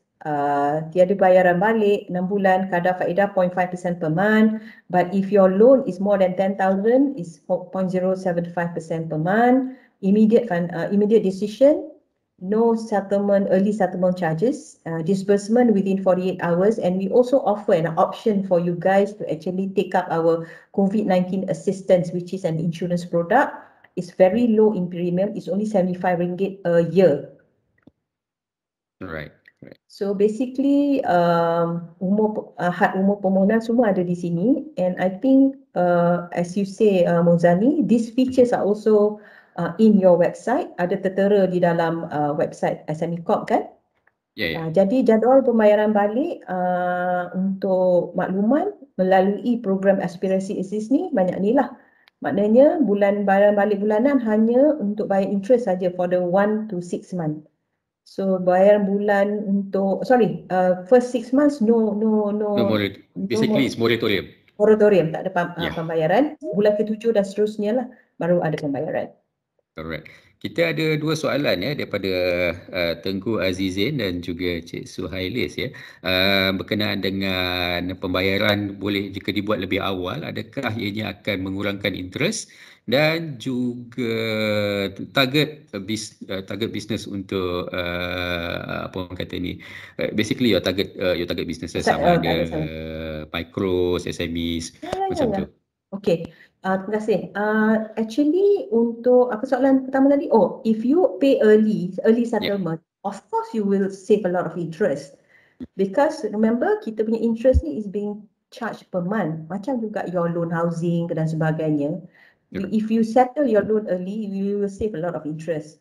S2: Tiada bayaran balik 6 bulan, kadar faedah 0.5% per month. But if your loan is more than 10,000, is 0.075% per month. Immediate decision, no settlement, early settlement charges, disbursement within 48 hours, and we also offer an option for you guys to actually take up our COVID-19 assistance, which is an insurance product. It's very low in premium. It's only 75 ringgit a year.
S1: Right.
S2: So basically, had umur permohonan semua ada di sini, and I think as you say, Mozani, these features are also in your website, ada tertera di dalam website SME Corp kan? Jadi jadual pembayaran balik untuk makluman melalui program Aspirasi Assist ni banyak ni lah. Maknanya bayaran balik bulanan hanya untuk bayar interest saja for the 1 to 6 month. So bayaran bulan untuk first 6 months
S1: Basically it's moratorium.
S2: Moratorium, tak ada pembayaran. Bulan ke-7 dan seterusnya lah baru ada pembayaran.
S1: Correct. Kita ada dua soalan daripada Tengku Azizin dan juga Cik Suhailis berkenaan dengan pembayaran boleh jika dibuat lebih awal, adakah ianya akan mengurangkan interest, dan juga target business untuk apa orang kata ni, basically your target business sama ada micro, SMEs macam tu.
S2: Okay. Terima kasih. Actually untuk apa soalan pertama tadi? If you pay early settlement, of course you will save a lot of interest. Because remember kita punya interest ni is being charged per month. Macam juga your loan housing dan sebagainya. If you settle your loan early, you will save a lot of interest.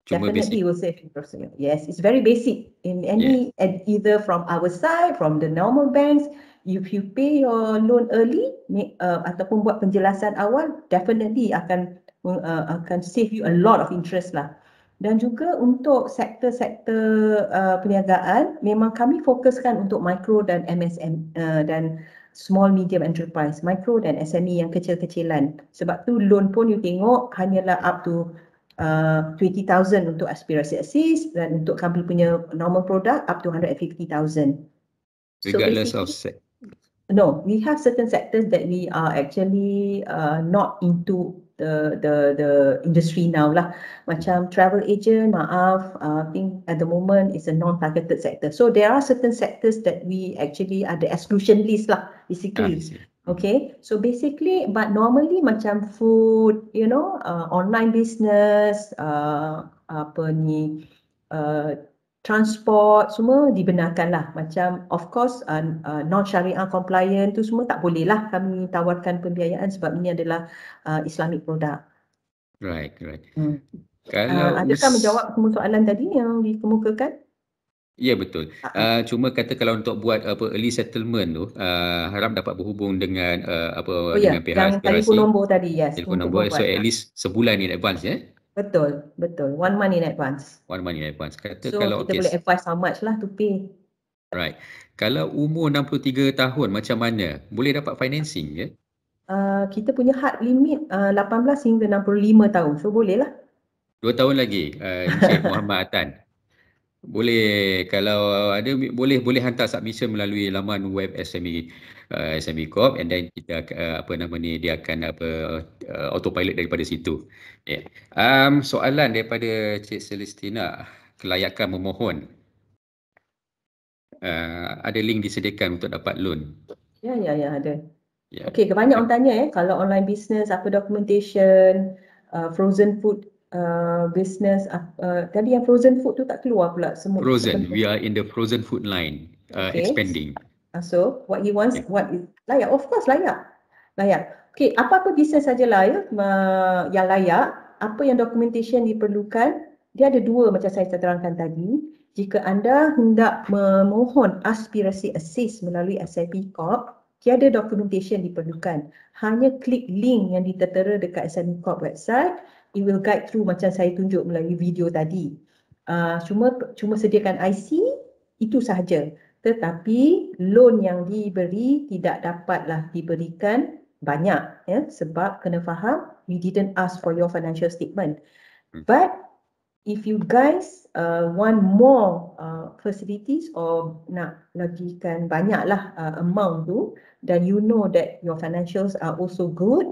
S2: Definitely you will save interest. Yes, it's very basic in any either from our side, from the normal banks. If you pay your loan early ataupun buat penjelasan awal, definitely akan save you a lot of interest lah. Dan juga untuk sektor-sektor perniagaan, memang kami fokuskan untuk micro dan MSM dan small medium enterprise, micro dan SME yang kecil-kecilan. Sebab tu loan pun you tengok hanyalah up to 20,000 untuk Aspirasi Assist, dan untuk kami punya normal product up to 150,000.
S1: Regardless of sector.
S2: No, we have certain sectors that we are actually not into the industry now lah. Macam travel agent, I think at the moment it's a non-targeted sector. So there are certain sectors that we actually ada exclusion list lah, basically. Okay, so basically, but normally macam food, online business, transport, semua dibenarkan lah. Macam of course non-syariah compliant tu semua tak boleh lah kami tawarkan pembiayaan sebab ini adalah Islamic product.
S1: Right.
S2: Adakah menjawab semua soalan tadi yang dikemukakan?
S1: Ya, betul. Cuma kata kalau untuk buat early settlement tu harap dapat berhubung dengan dengan pihak Aspirasi.
S2: Telefon nombor tadi, yes.
S1: Telefon nombor, so at least sebulan in advance
S2: Betul. 1 month in advance.
S1: 1 month in advance. Kata
S2: So
S1: kalau
S2: kita boleh advise how much lah to pay.
S1: Right. Kalau umur 63 tahun macam mana? Boleh dapat financing ke?
S2: Kita punya hard limit 18 hingga 65 tahun. So boleh lah.
S1: 2 tahun lagi, Encik Muhammad Atan. Boleh, kalau ada boleh hantar submission melalui laman web SME Corp, and then kita dia akan autopilot daripada situ. Soalan daripada Cik Celestina, kelayakan memohon. Ada link disediakan untuk dapat loan.
S2: Ya, ada. Okey, banyak orang tanya kalau online business apa documentation, frozen food business, tadi yang frozen food tu tak keluar pula semua.
S1: Frozen, we are in the frozen food line, expanding.
S2: So what he wants, what is layak? Of course layak. Okey, apa-apa business saja layak, yang layak. Apa yang documentation diperlukan? Dia ada 2 macam saya terangkan tadi. Jika anda hendak memohon Aspirasi Assist melalui SME Corp, tiada documentation diperlukan. Hanya klik link yang ditertera dekat SME Corp website. It will guide through macam saya tunjuk melalui video tadi. Cuma sediakan IC, Itu sahaja. Tetapi loan yang diberi tidak dapatlah diberikan banyak, ya, sebab kena faham we didn't ask for your financial statement. But if you guys want more facilities or nak lagikan banyaklah amount tu, dan you know that your financials are also good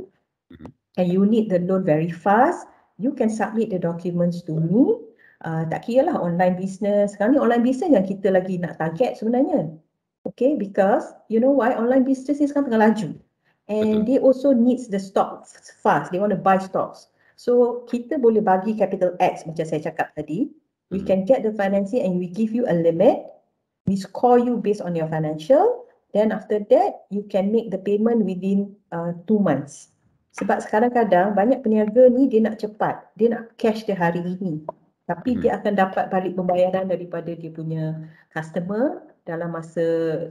S2: and you need the loan very fast, you can submit the documents to me. Tak kira lah online business. Sekarang ni online business yang kita lagi nak target sebenarnya. Okay, because you know why? Online business ni sekarang tengah laju. And they also needs the stock fast. They want to buy stocks. So kita boleh bagi capital X macam saya cakap tadi. We can get the financing and we give you a limit. We score you based on your financial. Then after that, you can make the payment within 2 months. Sebab kadang-kadang banyak peniaga ni dia nak cepat. Dia nak cash dia hari ini. Tapi dia akan dapat balik pembayaran daripada dia punya customer dalam masa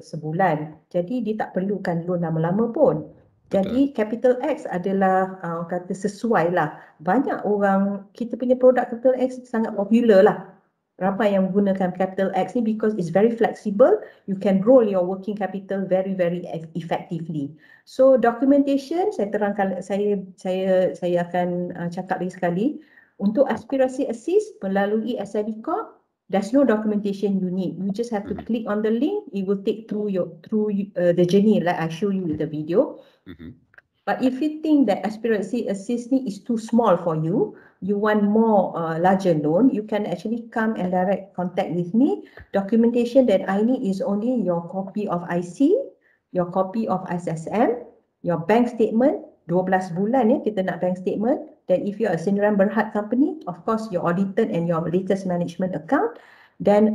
S2: sebulan. Jadi dia tak perlukan loan lama-lama pun. Jadi capital X adalah kata sesuai lah. Banyak orang, kita punya produk capital X sangat popular lah. Ramai yang menggunakan capital X ni because it's very flexible. You can roll your working capital very effectively. So documentation saya terangkan, saya akan cakap lagi sekali. Untuk aspirasi assist melalui SME Corp, there's no documentation you need. You just have to click on the link. It will take through the journey like I show you in the video. But if you think that aspirasi assist ni is too small for you, you want more larger loan, you can actually come and direct contact with me. Documentation that I need is only your copy of IC, your copy of SSM, your bank statement, 12 bulan ya kita nak bank statement. Then if you are a Sendirian Berhad company, of course your audited and your latest management account. Then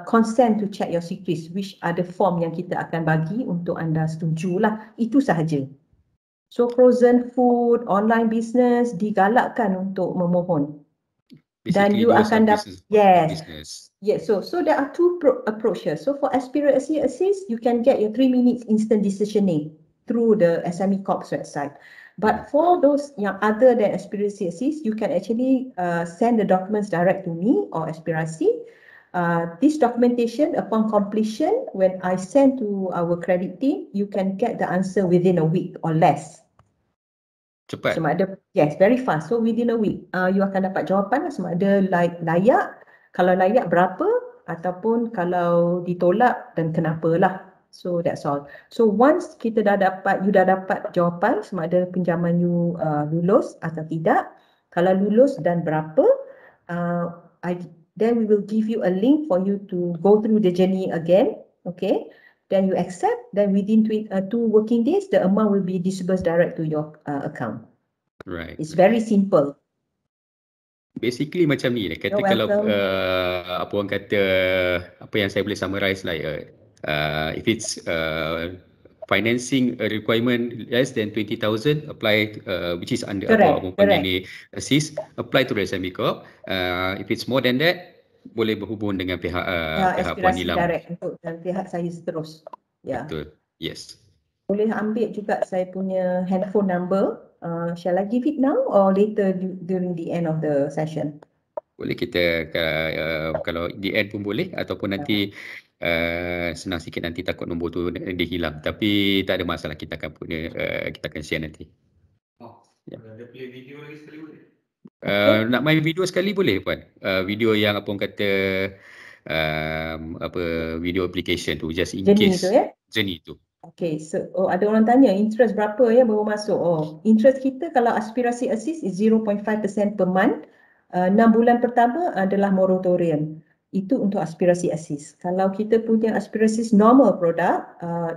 S2: consent to check your secrets, which are the form yang kita akan bagi untuk anda setuju lah. Itu sahaja. So frozen food, online business digalakkan untuk memohon. Dan you akan dapat, yes. So there are two approaches. So for aspirasi assist, you can get your 3 minutes instant decisioning through the SME Corp's website. But for those yang other than aspirasi assist, you can actually send the documents direct to me or aspirasi. This documentation upon completion, when I send to our credit team, you can get the answer within a week or less.
S1: Cepat.
S2: Sama ada, yes, very fast. So within a week, you akan dapat jawapan lah, sama ada layak, kalau layak berapa, ataupun kalau ditolak dan kenapa lah. So that's all. So once kita you dah dapat jawapan sama ada pinjaman you lulus atau tidak. Kalau lulus dan berapa, then we will give you a link for you to go through the journey again. Okay. Then you accept, then within 2 working days, the amount will be disbursed direct to your account.
S1: Right.
S2: It's very simple.
S1: Basically macam ni, kata kalau apa orang kata, apa yang saya boleh summarize like if it's financing requirement less than 20,000, apply which is under apa panggil ni assist, apply to the SME Corp. If it's more than that, boleh berhubung dengan pihak Puan Nilam.
S2: Direct untuk pihak saya terus. Ya.
S1: Betul. Yes.
S2: Boleh ambil juga saya punya handphone number. Shall I give it now or later during the end of the session?
S1: Boleh kita kalau di end pun boleh, ataupun nanti senang sikit, nanti takut nombor tu dia hilang. Tapi tak ada masalah, kita akan share nanti.
S3: Ada play video lagi sekali boleh?
S1: Nak main video sekali boleh Puan. Video yang apa orang kata video application tu, just in
S2: Journey
S1: case.
S2: Tu, ya?
S1: Journey tu.
S2: Okay, so ada orang tanya interest berapa ya baru masuk. Interest kita kalau aspirasi assist is 0.5% per month. 6 bulan pertama adalah moratorium. Itu untuk aspirasi assist. Kalau kita punya aspirasi normal product,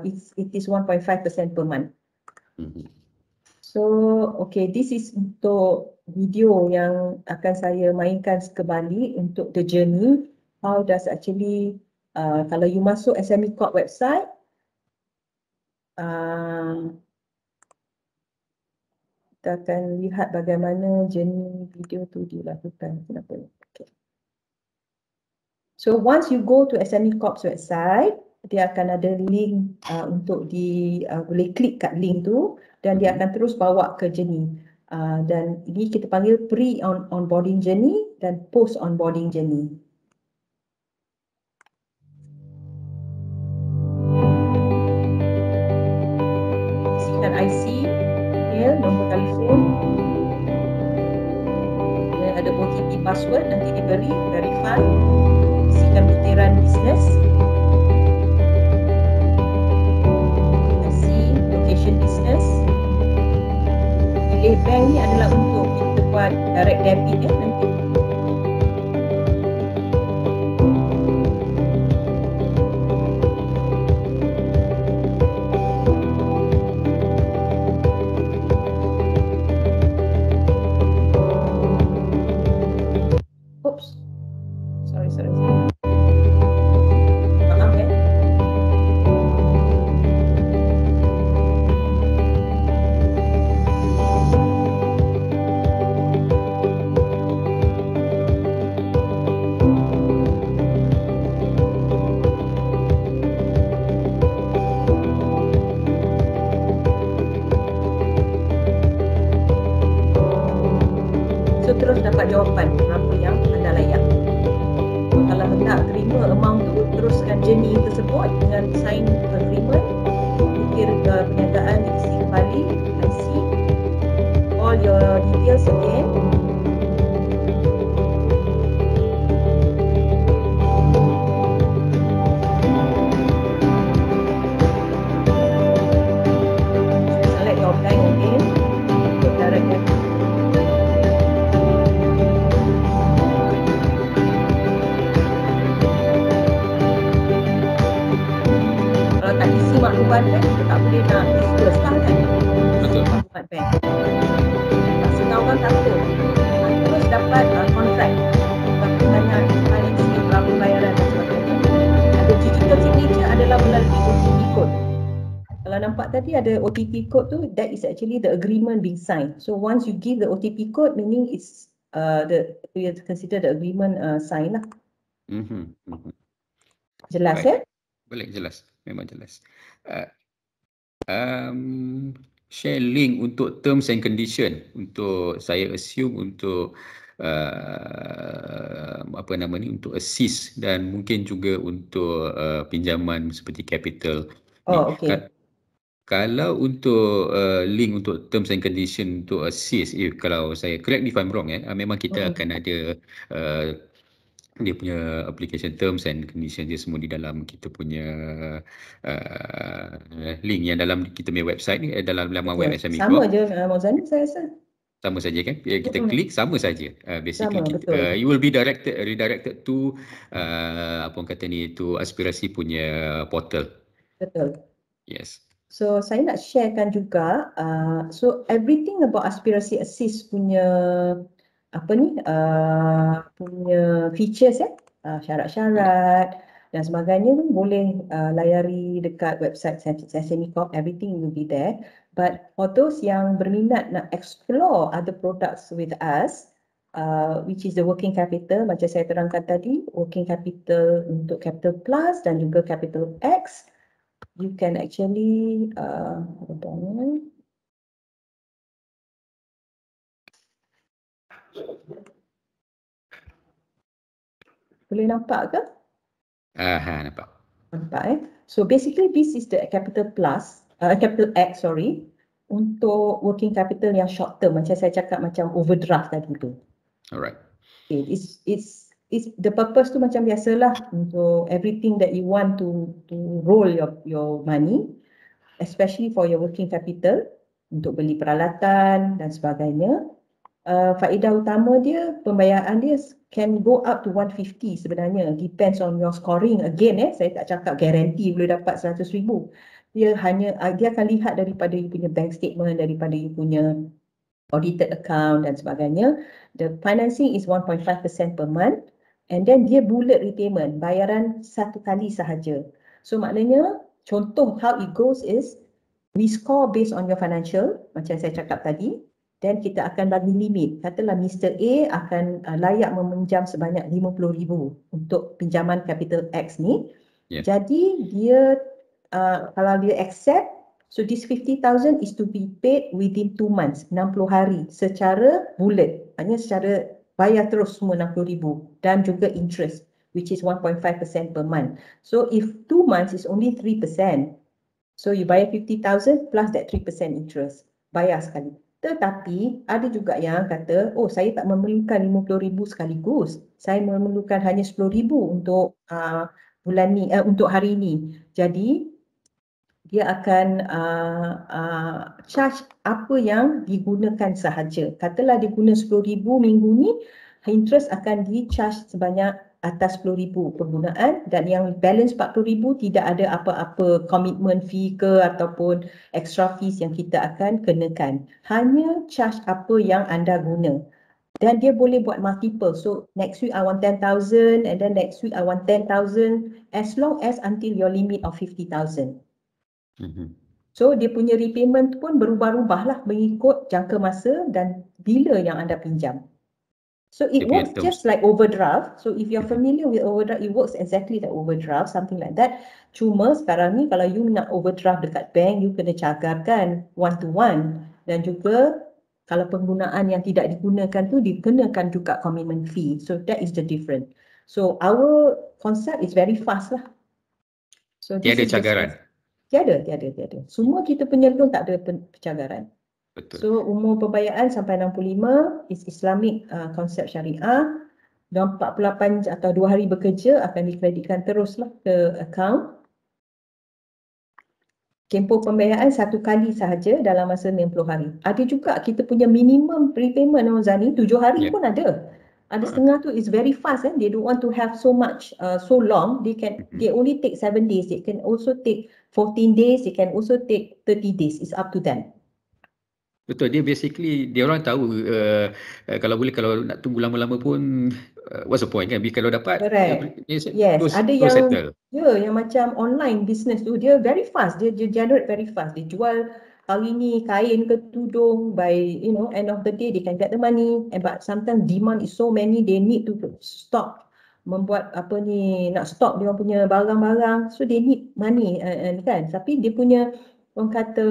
S2: it is 1.5% per month. So, okay, this is untuk video yang akan saya mainkan kembali untuk the journey. How does actually, kalau you masuk SME Corp website, kita akan lihat bagaimana journey video tu dilakukan. Kenapa? Okay. So, once you go to SME Corp's website, dia akan ada link untuk boleh klik kat link tu dan dia akan terus bawa ke journey. Dan ini kita panggil pre-onboarding journey dan post-onboarding journey. Masukkan IC, ya, nombor telefon, ya, ada OTP password, nanti diberi, verify, isikan butiran bisnes, isi location bisnes, pilih bank ni adalah untuk kita buat direct debit ya nanti. Oops. Sorry. Maaf ya. So terus dapat jawapan berapa yang anda layak. So, kalau hendak terima amount tu, teruskan journey tersebut dengan sign agreement, ukir perniagaan isi kembali, IC, all your details again. So select your bank again, untuk direct debit. Kalau tak isi maklumat bank, kita tak boleh nak disperse lah kan.
S1: Betul.
S2: Maklumat bank. Tak senawan tak apa. Terus dapat kontrak. Berapa banyak financing, berapa bayaran dan sebagainya. Ada digital signature adalah melalui OTP code. Kalau nampak tadi ada OTP code tu, that is actually the agreement being signed. So once you give the OTP code, meaning it's we consider the agreement signed lah. Jelas
S1: Baik.
S2: ya?
S1: Boleh, jelas. Memang jelas. Share link untuk terms and condition untuk saya assume untuk untuk assist dan mungkin juga untuk pinjaman seperti capital.
S2: Oh, okey.
S1: Kalau untuk link untuk terms and condition untuk assist, kalau saya correct me if I'm wrong memang kita akan ada dia punya application terms and condition dia semua di dalam kita punya link yang dalam kita punya website ni, dalam laman web SME
S2: Sama
S1: Corp.
S2: je Mauzani saya rasa.
S1: Sama saja kan? Kita klik sama saja. Basically
S2: Sama, betul.
S1: you will be redirected to apa orang kata ni, to Aspirasi punya portal.
S2: Betul.
S1: Yes.
S2: So saya nak sharekan juga so everything about Aspirasi Assist punya punya features syarat-syarat dan sebagainya boleh layari dekat website SME Corp, everything will be there. But for those yang berminat nak explore other products with us, which is the working capital, macam saya terangkan tadi, working capital untuk capital plus dan juga capital X, you can actually boleh nampak ke?
S1: Nampak.
S2: Nampak So basically this is the capital plus, capital X untuk working capital yang short term, macam saya cakap macam overdraft tadi tu.
S1: Alright.
S2: Okay, it's the purpose tu macam biasalah untuk everything that you want to roll your money, especially for your working capital untuk beli peralatan dan sebagainya. Faedah utama dia, pembayaran dia can go up to 150 sebenarnya, depends on your scoring. Again saya tak cakap guarantee boleh dapat 100,000. Dia akan lihat daripada you punya bank statement, daripada you punya audited account dan sebagainya. The financing is 1.5% per month, and then dia bullet repayment, bayaran satu kali sahaja. So maknanya contoh how it goes is we score based on your financial, macam saya cakap tadi, dan kita akan bagi limit. Katalah Mr. A akan layak meminjam sebanyak 50,000 untuk pinjaman capital X ni.
S1: Yeah.
S2: Jadi dia kalau dia accept, so this 50,000 is to be paid within 2 months, 60 hari secara bullet. Hanya secara bayar terus semua 60,000 dan juga interest, which is 1.5% per month. So if 2 months is only 3%, So you bayar 50,000 plus that 3% interest. Bayar sekali. Tetapi ada juga yang kata, oh saya tak memerlukan 50,000 sekaligus. Saya memerlukan hanya 10,000 untuk bulan ni, untuk hari ini. Jadi dia akan charge apa yang digunakan sahaja. Katalah dia guna 10,000 minggu ni, interest akan di-charge sebanyak atas 10,000 penggunaan, dan yang balance 40,000 tidak ada apa-apa commitment fee ke ataupun extra fees yang kita akan kenakan. Hanya charge apa yang anda guna. Dan dia boleh buat multiple. So next week I want 10,000 and then next week I want 10,000 as long as until your limit of 50,000. So dia punya repayment pun berubah-ubah lah mengikut jangka masa dan bila yang anda pinjam. So it works just like overdraft. So if you're familiar with overdraft, it works exactly like overdraft, something like that. Cuma sekarang ni kalau you nak overdraft dekat bank, you kena cagarkan one to one. Dan juga kalau penggunaan yang tidak digunakan tu dikenakan juga commitment fee. So that is the difference. So our concept is very fast lah. So
S1: tiada cagaran.
S2: Tiada. Semua kita punya loan tak ada pencagaran.
S1: Betul.
S2: So umur pembayaan sampai 65 is Islamic konsep syariah. Dan 48 atau 2 hari bekerja akan dikreditkan teruslah ke akaun. Tempoh pembayaan 1 kali sahaja dalam masa 90 hari. Ada juga kita punya minimum prepayment Zani 7 hari pun ada. Ada setengah tu is very fast. They don't want to have so much, so long. They only take 7 days. They can also take 14 days. They can also take 30 days. It's up to them.
S1: Betul, dia basically dia orang tahu kalau boleh, kalau nak tunggu lama-lama pun what's the point kan? Kalau dapat
S2: yes, ada yang
S1: settle.
S2: Yang macam online business tu dia very fast, dia generate very fast. Dia jual hari ni kain ke tudung, by end of the day they can get the money. But sometimes demand is so many, they need to stop membuat nak stop dia punya barang-barang, so they need money kan. Tapi dia punya orang kata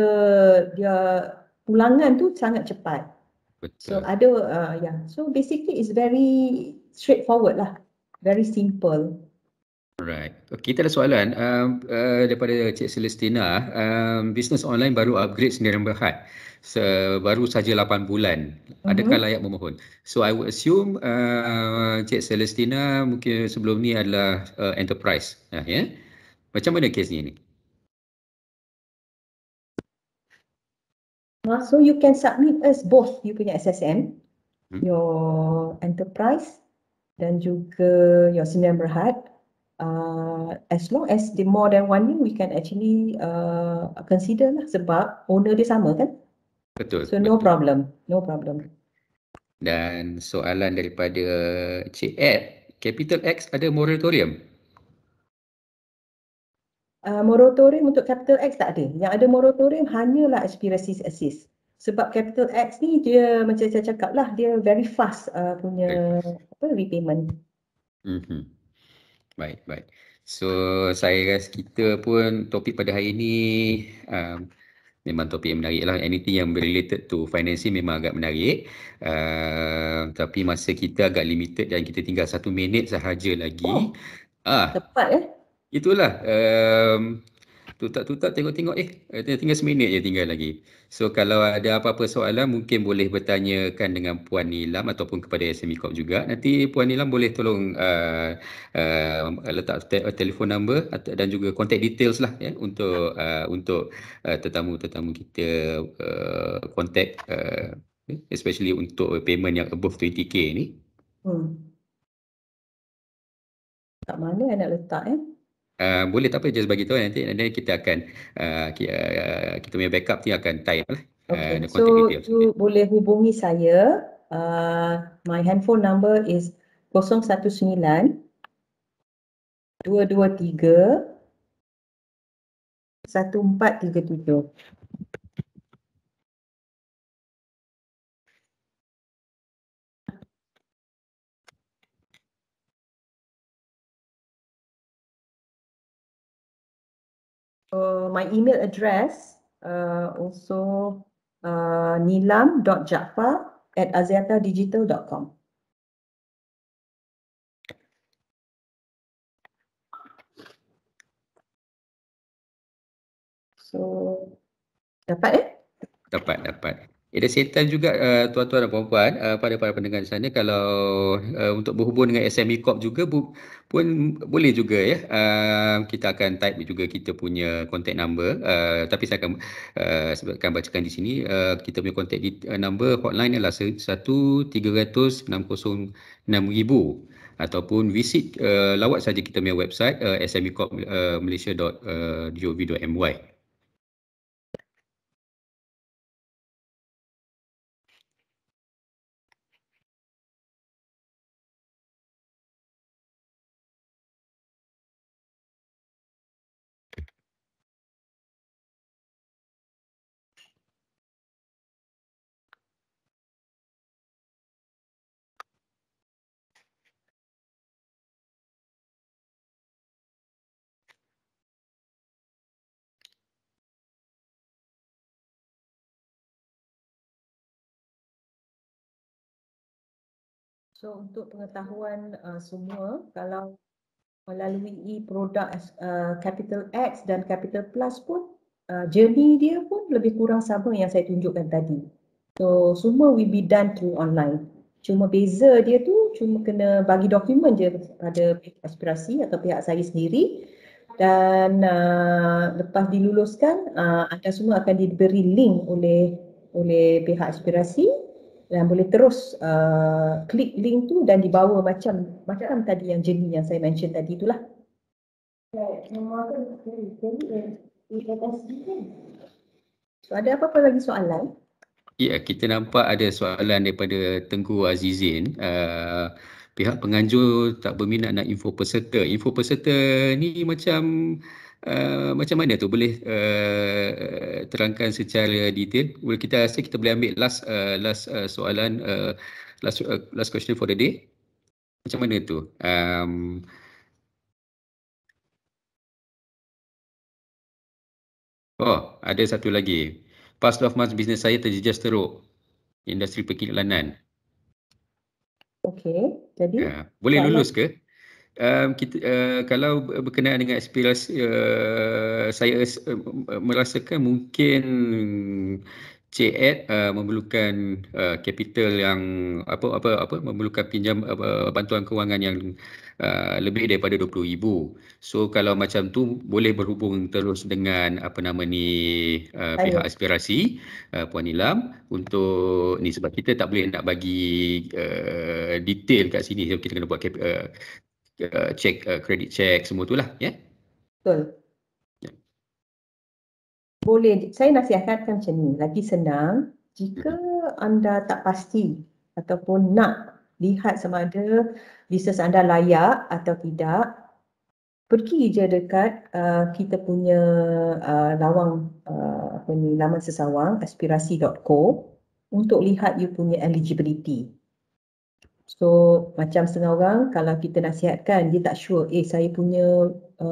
S2: dia pulangan tu sangat cepat.
S1: Betul.
S2: So ada so basically it's very straightforward lah, very simple.
S1: Alright. Kita ada soalan daripada Cik Celestina. Bisnes online baru upgrade Sendirian Berhad. Baru saja 8 bulan. Adakah layak memohon? So I would assume Cik Celestina mungkin sebelum ni adalah enterprise. Macam mana kes ni?
S2: So you can submit us both you punya SSN, your enterprise dan juga your Sendirian Berhad. As long as the more than 1 year, we can actually consider lah, sebab owner dia sama kan.
S1: Betul.
S2: So no problem.
S1: Dan soalan daripada Cik Ed, Capital X ada moratorium?
S2: Moratorium untuk Capital X tak ada. Yang ada moratorium hanyalah Aspirasi assist. Sebab Capital X ni dia macam saya cakap lah, dia very fast punya repayment.
S1: Baik. So saya rasa kita pun topik pada hari ini memang topik yang menarik lah. Anything yang related to financing memang agak menarik. Tapi masa kita agak limited dan kita tinggal 1 minit sahaja lagi.
S2: Tepat
S1: Itulah. Tutak tengok-tengok tinggal 1 minit je tinggal lagi. So kalau ada apa-apa soalan mungkin boleh bertanyakan dengan Puan Nilam ataupun kepada Smecorp juga. Nanti Puan Nilam boleh tolong letak telefon number dan juga contact details lah untuk tetamu-tetamu kita contact especially untuk payment yang above 20k ni.
S2: Kat mana nak letak
S1: boleh, tak apa, just bagi tahu nanti kita akan kita punya backup ni akan type lah.
S2: Okay, so you boleh hubungi saya. My handphone number is 019 223 1437. My email address also nilam.jaafar@axiatadigital.com. So, dapat
S1: Dapat. At the same time juga tuan-tuan dan puan-puan, pada para pendengar di sana, kalau untuk berhubung dengan SME Corp juga pun boleh juga ya. Kita akan type juga kita punya contact number, tapi saya akan bacakan di sini. Kita punya contact number hotline adalah 1-300-606-000 ataupun visit lawat saja kita punya website smecorpmalaysia.gov.my.
S2: So untuk pengetahuan semua, kalau melalui produk Capital X dan Capital Plus pun journey dia pun lebih kurang sama yang saya tunjukkan tadi. So semua will be done through online. Cuma beza dia tu cuma kena bagi dokumen je pada pihak aspirasi atau pihak saya sendiri, dan lepas diluluskan anda semua akan diberi link oleh pihak aspirasi dan boleh terus klik link tu dan dibawa macam tadi yang journey yang saya mention tadi itulah. So ada apa-apa lagi soalan?
S1: Ya, kita nampak ada soalan daripada Tengku Azizin. Pihak penganjur tak berminat nak info peserta. Info peserta ni macam mana tu? Boleh terangkan secara detail? Kita rasa kita boleh ambil last soalan, last question for the day. Macam mana tu? Ada satu lagi. Past 12 months bisnes saya terjejas teruk. Industri periklanan.
S2: Okey, jadi
S1: boleh lulus ke? Kita kalau berkenaan dengan aspirasi, saya merasakan mungkin CAD memerlukan capital yang memerlukan pinjam bantuan kewangan yang lebih daripada 20,000. So kalau macam tu boleh berhubung terus dengan pihak aspirasi, Puan Nilam, untuk ni, sebab kita tak boleh nak bagi detail kat sini. So kita kena buat cek credit check semua tu lah, ya.
S2: Betul. Boleh, saya nasihatkan macam ni, lagi senang jika anda tak pasti ataupun nak lihat sama ada bisnes anda layak atau tidak, pergi je dekat kita punya laman sesawang aspirasi.co untuk lihat you punya eligibility. So macam setengah orang kalau kita nasihatkan dia tak sure, saya punya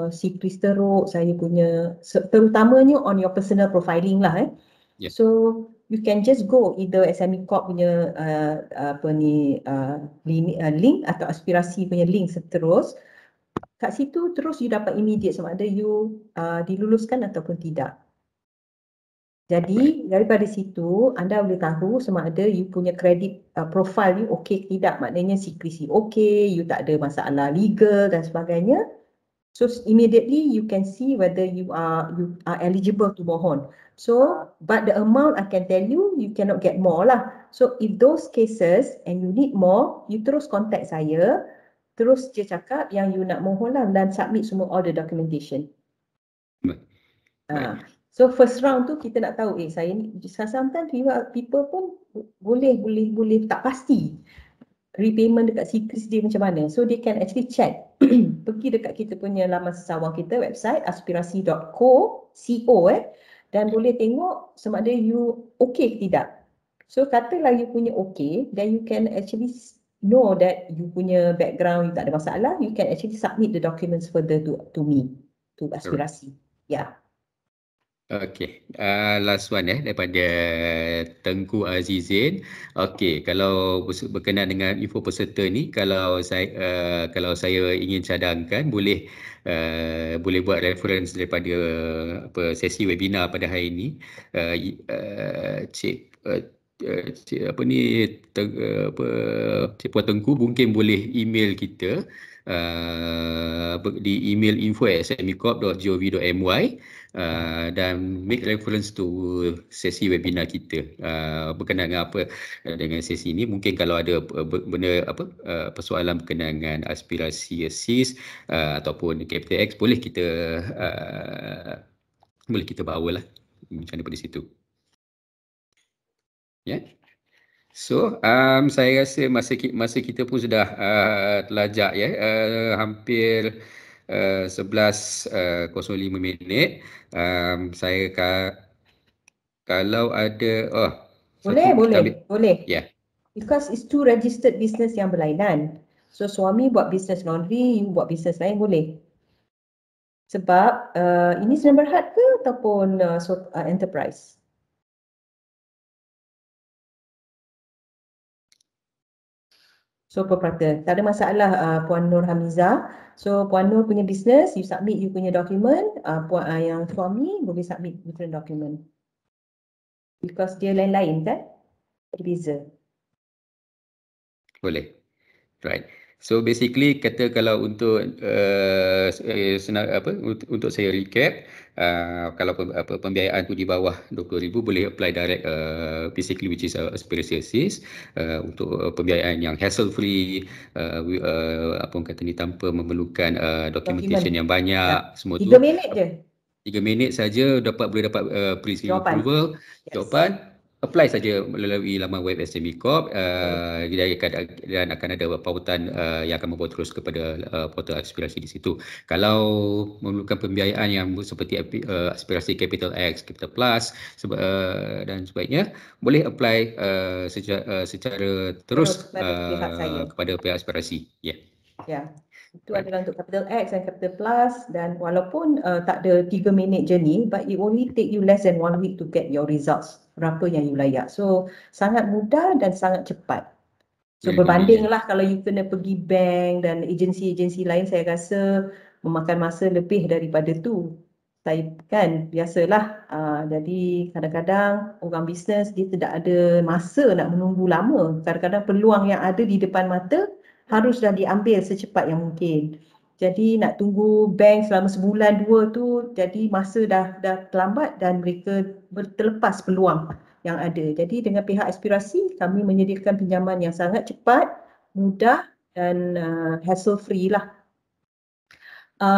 S2: sikris teruk, saya punya, terutamanya on your personal profiling lah.
S1: Yeah.
S2: So you can just go either SME Corp punya link atau aspirasi punya link terus. Kat situ terus you dapat immediate sama ada you diluluskan ataupun tidak. Jadi daripada situ anda boleh tahu sama ada you punya credit profile you okey ke tidak. Maknanya secrecy okey, you tak ada masalah legal dan sebagainya. So immediately you can see whether you are eligible to mohon. So but the amount I can tell you, you cannot get more lah. So if those cases and you need more, you terus contact saya. Terus je cakap yang you nak mohon lah dan submit semua all the documentation. So first round tu kita nak tahu saya ni, sometimes people pun boleh tak pasti repayment dekat secret dia macam mana. So they can actually check. Pergi dekat kita punya laman sesawang kita, website aspirasi.co dan boleh tengok sama ada you okay ke tidak. So katalah you punya okay, then you can actually know that you punya background you tak ada masalah, you can actually submit the documents further to me, to aspirasi. Yeah.
S1: Okey, last one daripada Tengku Azizin. Okey, kalau berkenaan dengan info peserta ni, kalau saya ingin cadangkan, boleh buat reference daripada sesi webinar pada hari ini. Cik Puan Tengku mungkin boleh email kita di email info@smecorp.gov.my dan make reference to sesi webinar kita berkenaan dengan dengan sesi ini. Mungkin kalau ada persoalan berkenaan dengan aspirasi ASIS ataupun capital X, boleh kita bawa lah macam daripada situ. Ya. So, saya rasa masa kita pun sudah terlajak hampir 11.05 minit. Kalau ada
S2: boleh.
S1: Ya.
S2: Because it's two registered business yang berlainan. So suami buat business laundry, you buat business lain, boleh. Sebab ini senam berhad ke ataupun enterprise? So proprietor, tak ada masalah Puan Nur Hamiza. So Puan Nur punya business, you submit you punya dokumen, yang suami boleh submit different document. Because dia lain-lain kan? Berbeza.
S1: Boleh. Right. So basically kalau untuk untuk saya recap, kalau pembiayaan tu di bawah 20,000 boleh apply direct basically which is aspirasi assist untuk pembiayaan yang hassle free, tanpa memerlukan documentation yang banyak, semua tu.
S2: 3 minit je.
S1: 3 minit saja boleh dapat pre-screen approval. Jawapan apply saja melalui laman web SME Corp dan akan ada pautan yang akan membawa terus kepada portal aspirasi di situ. Kalau memerlukan pembiayaan yang seperti aspirasi Capital X, Capital Plus dan sebagainya, boleh apply secara terus kepada pihak aspirasi.
S2: Ya. Itu adalah untuk Capital X dan Capital Plus, dan walaupun tak ada 3 minit journey, but it only take you less than 1 week to get your results, berapa yang you layak. So sangat mudah dan sangat cepat. So berbandinglah kalau you kena pergi bank dan agensi-agensi lain, saya rasa memakan masa lebih daripada tu. Saya kan biasalah, jadi kadang-kadang orang bisnes dia tidak ada masa nak menunggu lama. Kadang-kadang peluang yang ada di depan mata harus dah diambil secepat yang mungkin. Jadi nak tunggu bank selama sebulan 2 tu, jadi masa dah terlambat dan mereka terlepas peluang yang ada. Jadi dengan pihak aspirasi, kami menyediakan pinjaman yang sangat cepat, mudah dan hassle free lah.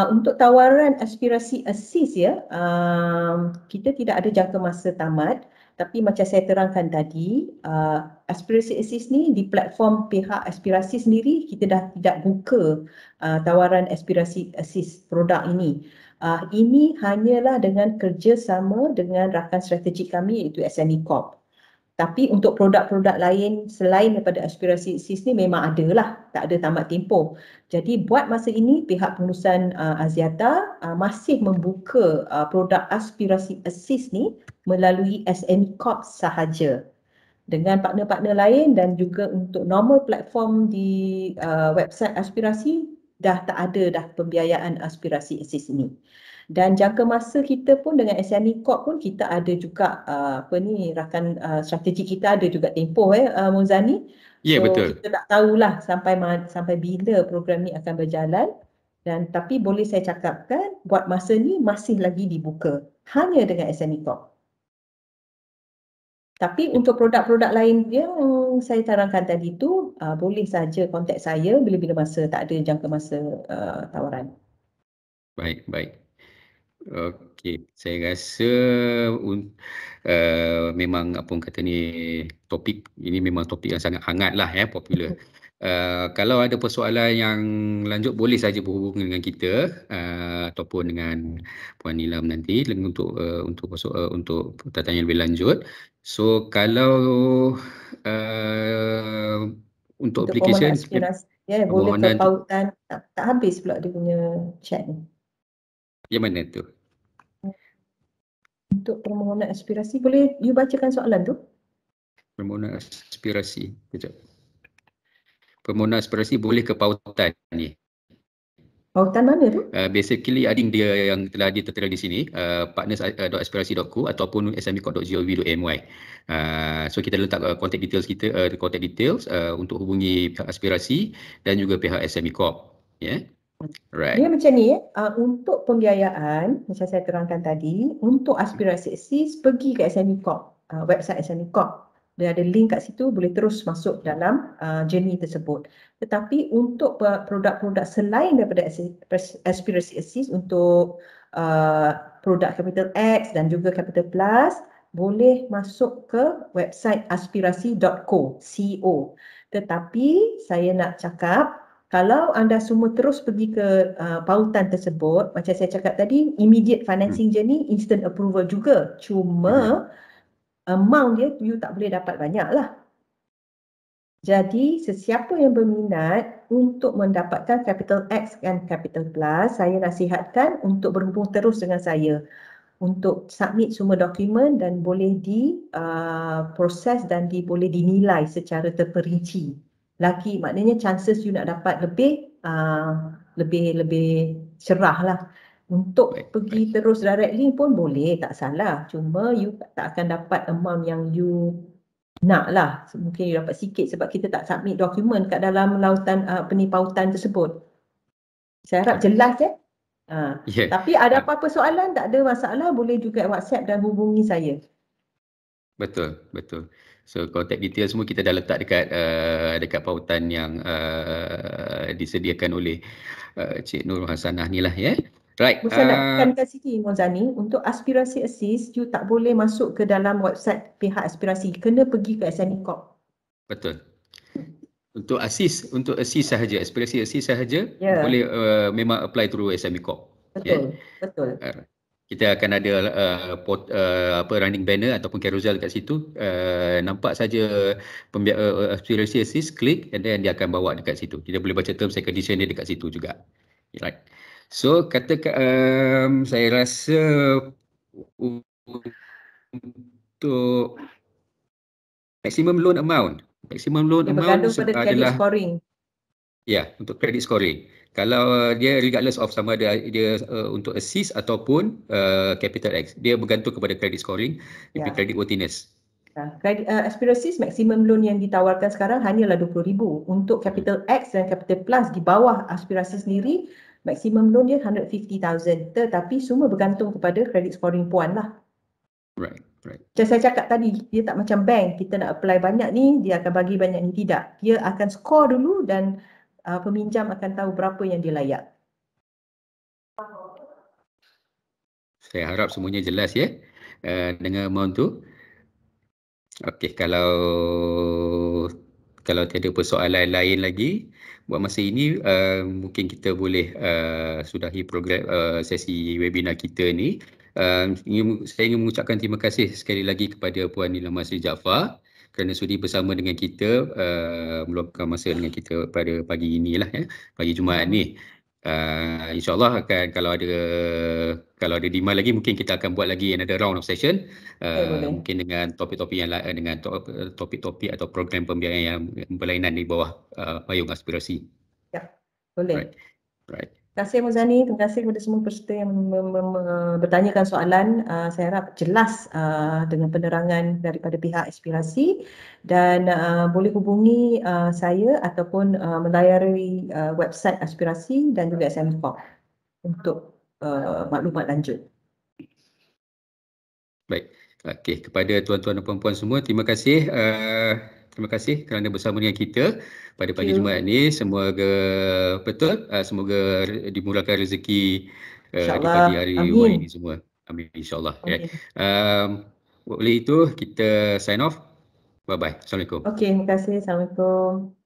S2: Untuk tawaran aspirasi assist kita tidak ada jangka masa tamat. Tapi macam saya terangkan tadi, aspirasi assist ni di platform pihak aspirasi sendiri, kita dah tidak buka tawaran aspirasi assist produk ini. Ini hanyalah dengan kerjasama dengan rakan strategik kami iaitu SME Corp. Tapi untuk produk-produk lain selain daripada aspirasi assist ni memang ada lah, tak ada tamat tempoh. Jadi buat masa ini pihak pengurusan Axiata masih membuka produk aspirasi assist ni melalui SME Corp sahaja. Dengan partner-partner lain dan juga untuk normal platform di website aspirasi dah tak ada dah pembiayaan aspirasi assist ini. Dan jangka masa kita pun dengan SME Corp pun kita ada juga rakan strategi kita ada juga tempoh Muzani.
S1: Ya, betul.
S2: Kita tak tahulah sampai bila program ni akan berjalan, dan tapi boleh saya cakapkan buat masa ni masih lagi dibuka hanya dengan SME Corp. Tapi untuk produk-produk lain yang saya terangkan tadi tu boleh saja kontak saya bila-bila masa, tak ada jangka masa tawaran.
S1: Baik. Okey, saya rasa memang topik ini memang topik yang sangat hangat lah popular. Kalau ada persoalan yang lanjut boleh saja berhubung dengan kita ataupun dengan Puan Nilam nanti untuk pertanyaan lebih lanjut. So kalau untuk application
S2: boleh ke pautan tak habis pula dia punya chat ni.
S1: Yang mana tu?
S2: untuk permohonan aspirasi, boleh you bacakan soalan tu?
S1: Permohonan aspirasi. Kejap. Permohonan aspirasi boleh ke pautan ni.
S2: Pautan mana tu?
S1: Basically ading dia yang telah tertera di sini, partners.aspirasi.co ataupun smecorp.gov.my. So kita letak contact details kita, untuk hubungi pihak aspirasi dan juga pihak smecorp. Yeah. Right.
S2: Dia macam ni, untuk pembiayaan, macam saya terangkan tadi, untuk aspirasi assist, pergi ke smecorp, website smecorp. Dia ada link kat situ, boleh terus masuk dalam journey tersebut. Tetapi untuk produk-produk selain daripada aspirasi assist, untuk produk Capital X dan juga Capital Plus, boleh masuk ke website aspirasi.co. Tetapi saya nak cakap, kalau anda semua terus pergi ke pautan tersebut, macam saya cakap tadi, immediate financing journey, instant approval juga. Cuma amount dia you tak boleh dapat banyak lah. Jadi sesiapa yang berminat untuk mendapatkan Capital X dan Capital Plus, saya nasihatkan untuk berhubung terus dengan saya untuk submit semua dokumen dan boleh diproses dan boleh dinilai secara terperinci. Lagi maknanya chances you nak dapat lebih cerah lah. Untuk pergi terus direct link pun boleh, tak salah. Cuma you tak akan dapat amount yang you nak lah. Mungkin you dapat sikit sebab kita tak submit dokumen kat dalam pautan tersebut. Saya harap jelas ya. Tapi ada apa-apa soalan, tak ada masalah, boleh juga WhatsApp dan hubungi saya.
S1: Betul. So contact detail semua kita dah letak dekat pautan yang disediakan oleh Cik Nur Hasanah ni lah ya. Right.
S2: Saya nak tekankan sikit Mozani, untuk aspirasi assist you tak boleh masuk ke dalam website pihak aspirasi, kena pergi ke smecorp.
S1: Betul. Untuk assist sahaja, aspirasi assist sahaja, boleh memang apply through smecorp.
S2: Betul.
S1: Kita akan ada running banner ataupun carousel kat situ. Nampak saja aspirasi assist, klik and then dia akan bawa dekat situ. Kita boleh baca terms and condition dia dekat situ juga. Right. So katakan saya rasa untuk maximum loan amount
S2: bergantung pada credit scoring.
S1: Ya, untuk credit scoring. Kalau dia regardless of sama ada dia untuk assist ataupun Capital X, dia bergantung kepada credit scoring, credit worthiness.
S2: Aspirasi maximum loan yang ditawarkan sekarang hanyalah 20,000. Untuk Capital X dan Capital Plus di bawah aspirasi sendiri, maximum loan dia 150,000. Tetapi semua bergantung kepada credit scoring puan lah.
S1: Right.
S2: Macam saya cakap tadi, dia tak macam bank, kita nak apply banyak ni, dia akan bagi banyak ni, tidak. Dia akan score dulu dan peminjam akan tahu berapa yang dia layak.
S1: Saya harap semuanya jelas ya dengan amount tu. Okey, kalau tiada persoalan lain lagi buat masa ini, mungkin kita boleh sudahi program sesi webinar kita ni. Saya ingin mengucapkan terima kasih sekali lagi kepada Puan Nila Masri Jaafar kerana sudi bersama dengan kita, meluangkan masa dengan kita pada pagi inilah ya, pagi Jumaat ni. InsyaAllah akan kalau ada demand lagi, mungkin kita akan buat lagi another round of session, mungkin dengan topik-topik yang lain, dengan topik-topik atau program pembiayaan yang berlainan di bawah payung aspirasi.
S2: Ya, boleh.
S1: Right.
S2: Terima kasih Mozani, terima kasih kepada semua peserta yang bertanyakan soalan. Saya harap jelas dengan penerangan daripada pihak aspirasi, dan boleh hubungi saya ataupun melayari website aspirasi dan juga smecorp untuk maklumat lanjut.
S1: Baik. Okey, kepada tuan-tuan dan puan-puan semua, terima kasih. Terima kasih kerana bersama dengan kita pada pagi Jumaat ni. Semoga betul, semoga dimurahkan rezeki di pagi hari ini semua. Amin, insyaAllah. Oleh itu, kita sign off. Bye-bye. Assalamualaikum.
S2: Okey, terima kasih. Assalamualaikum.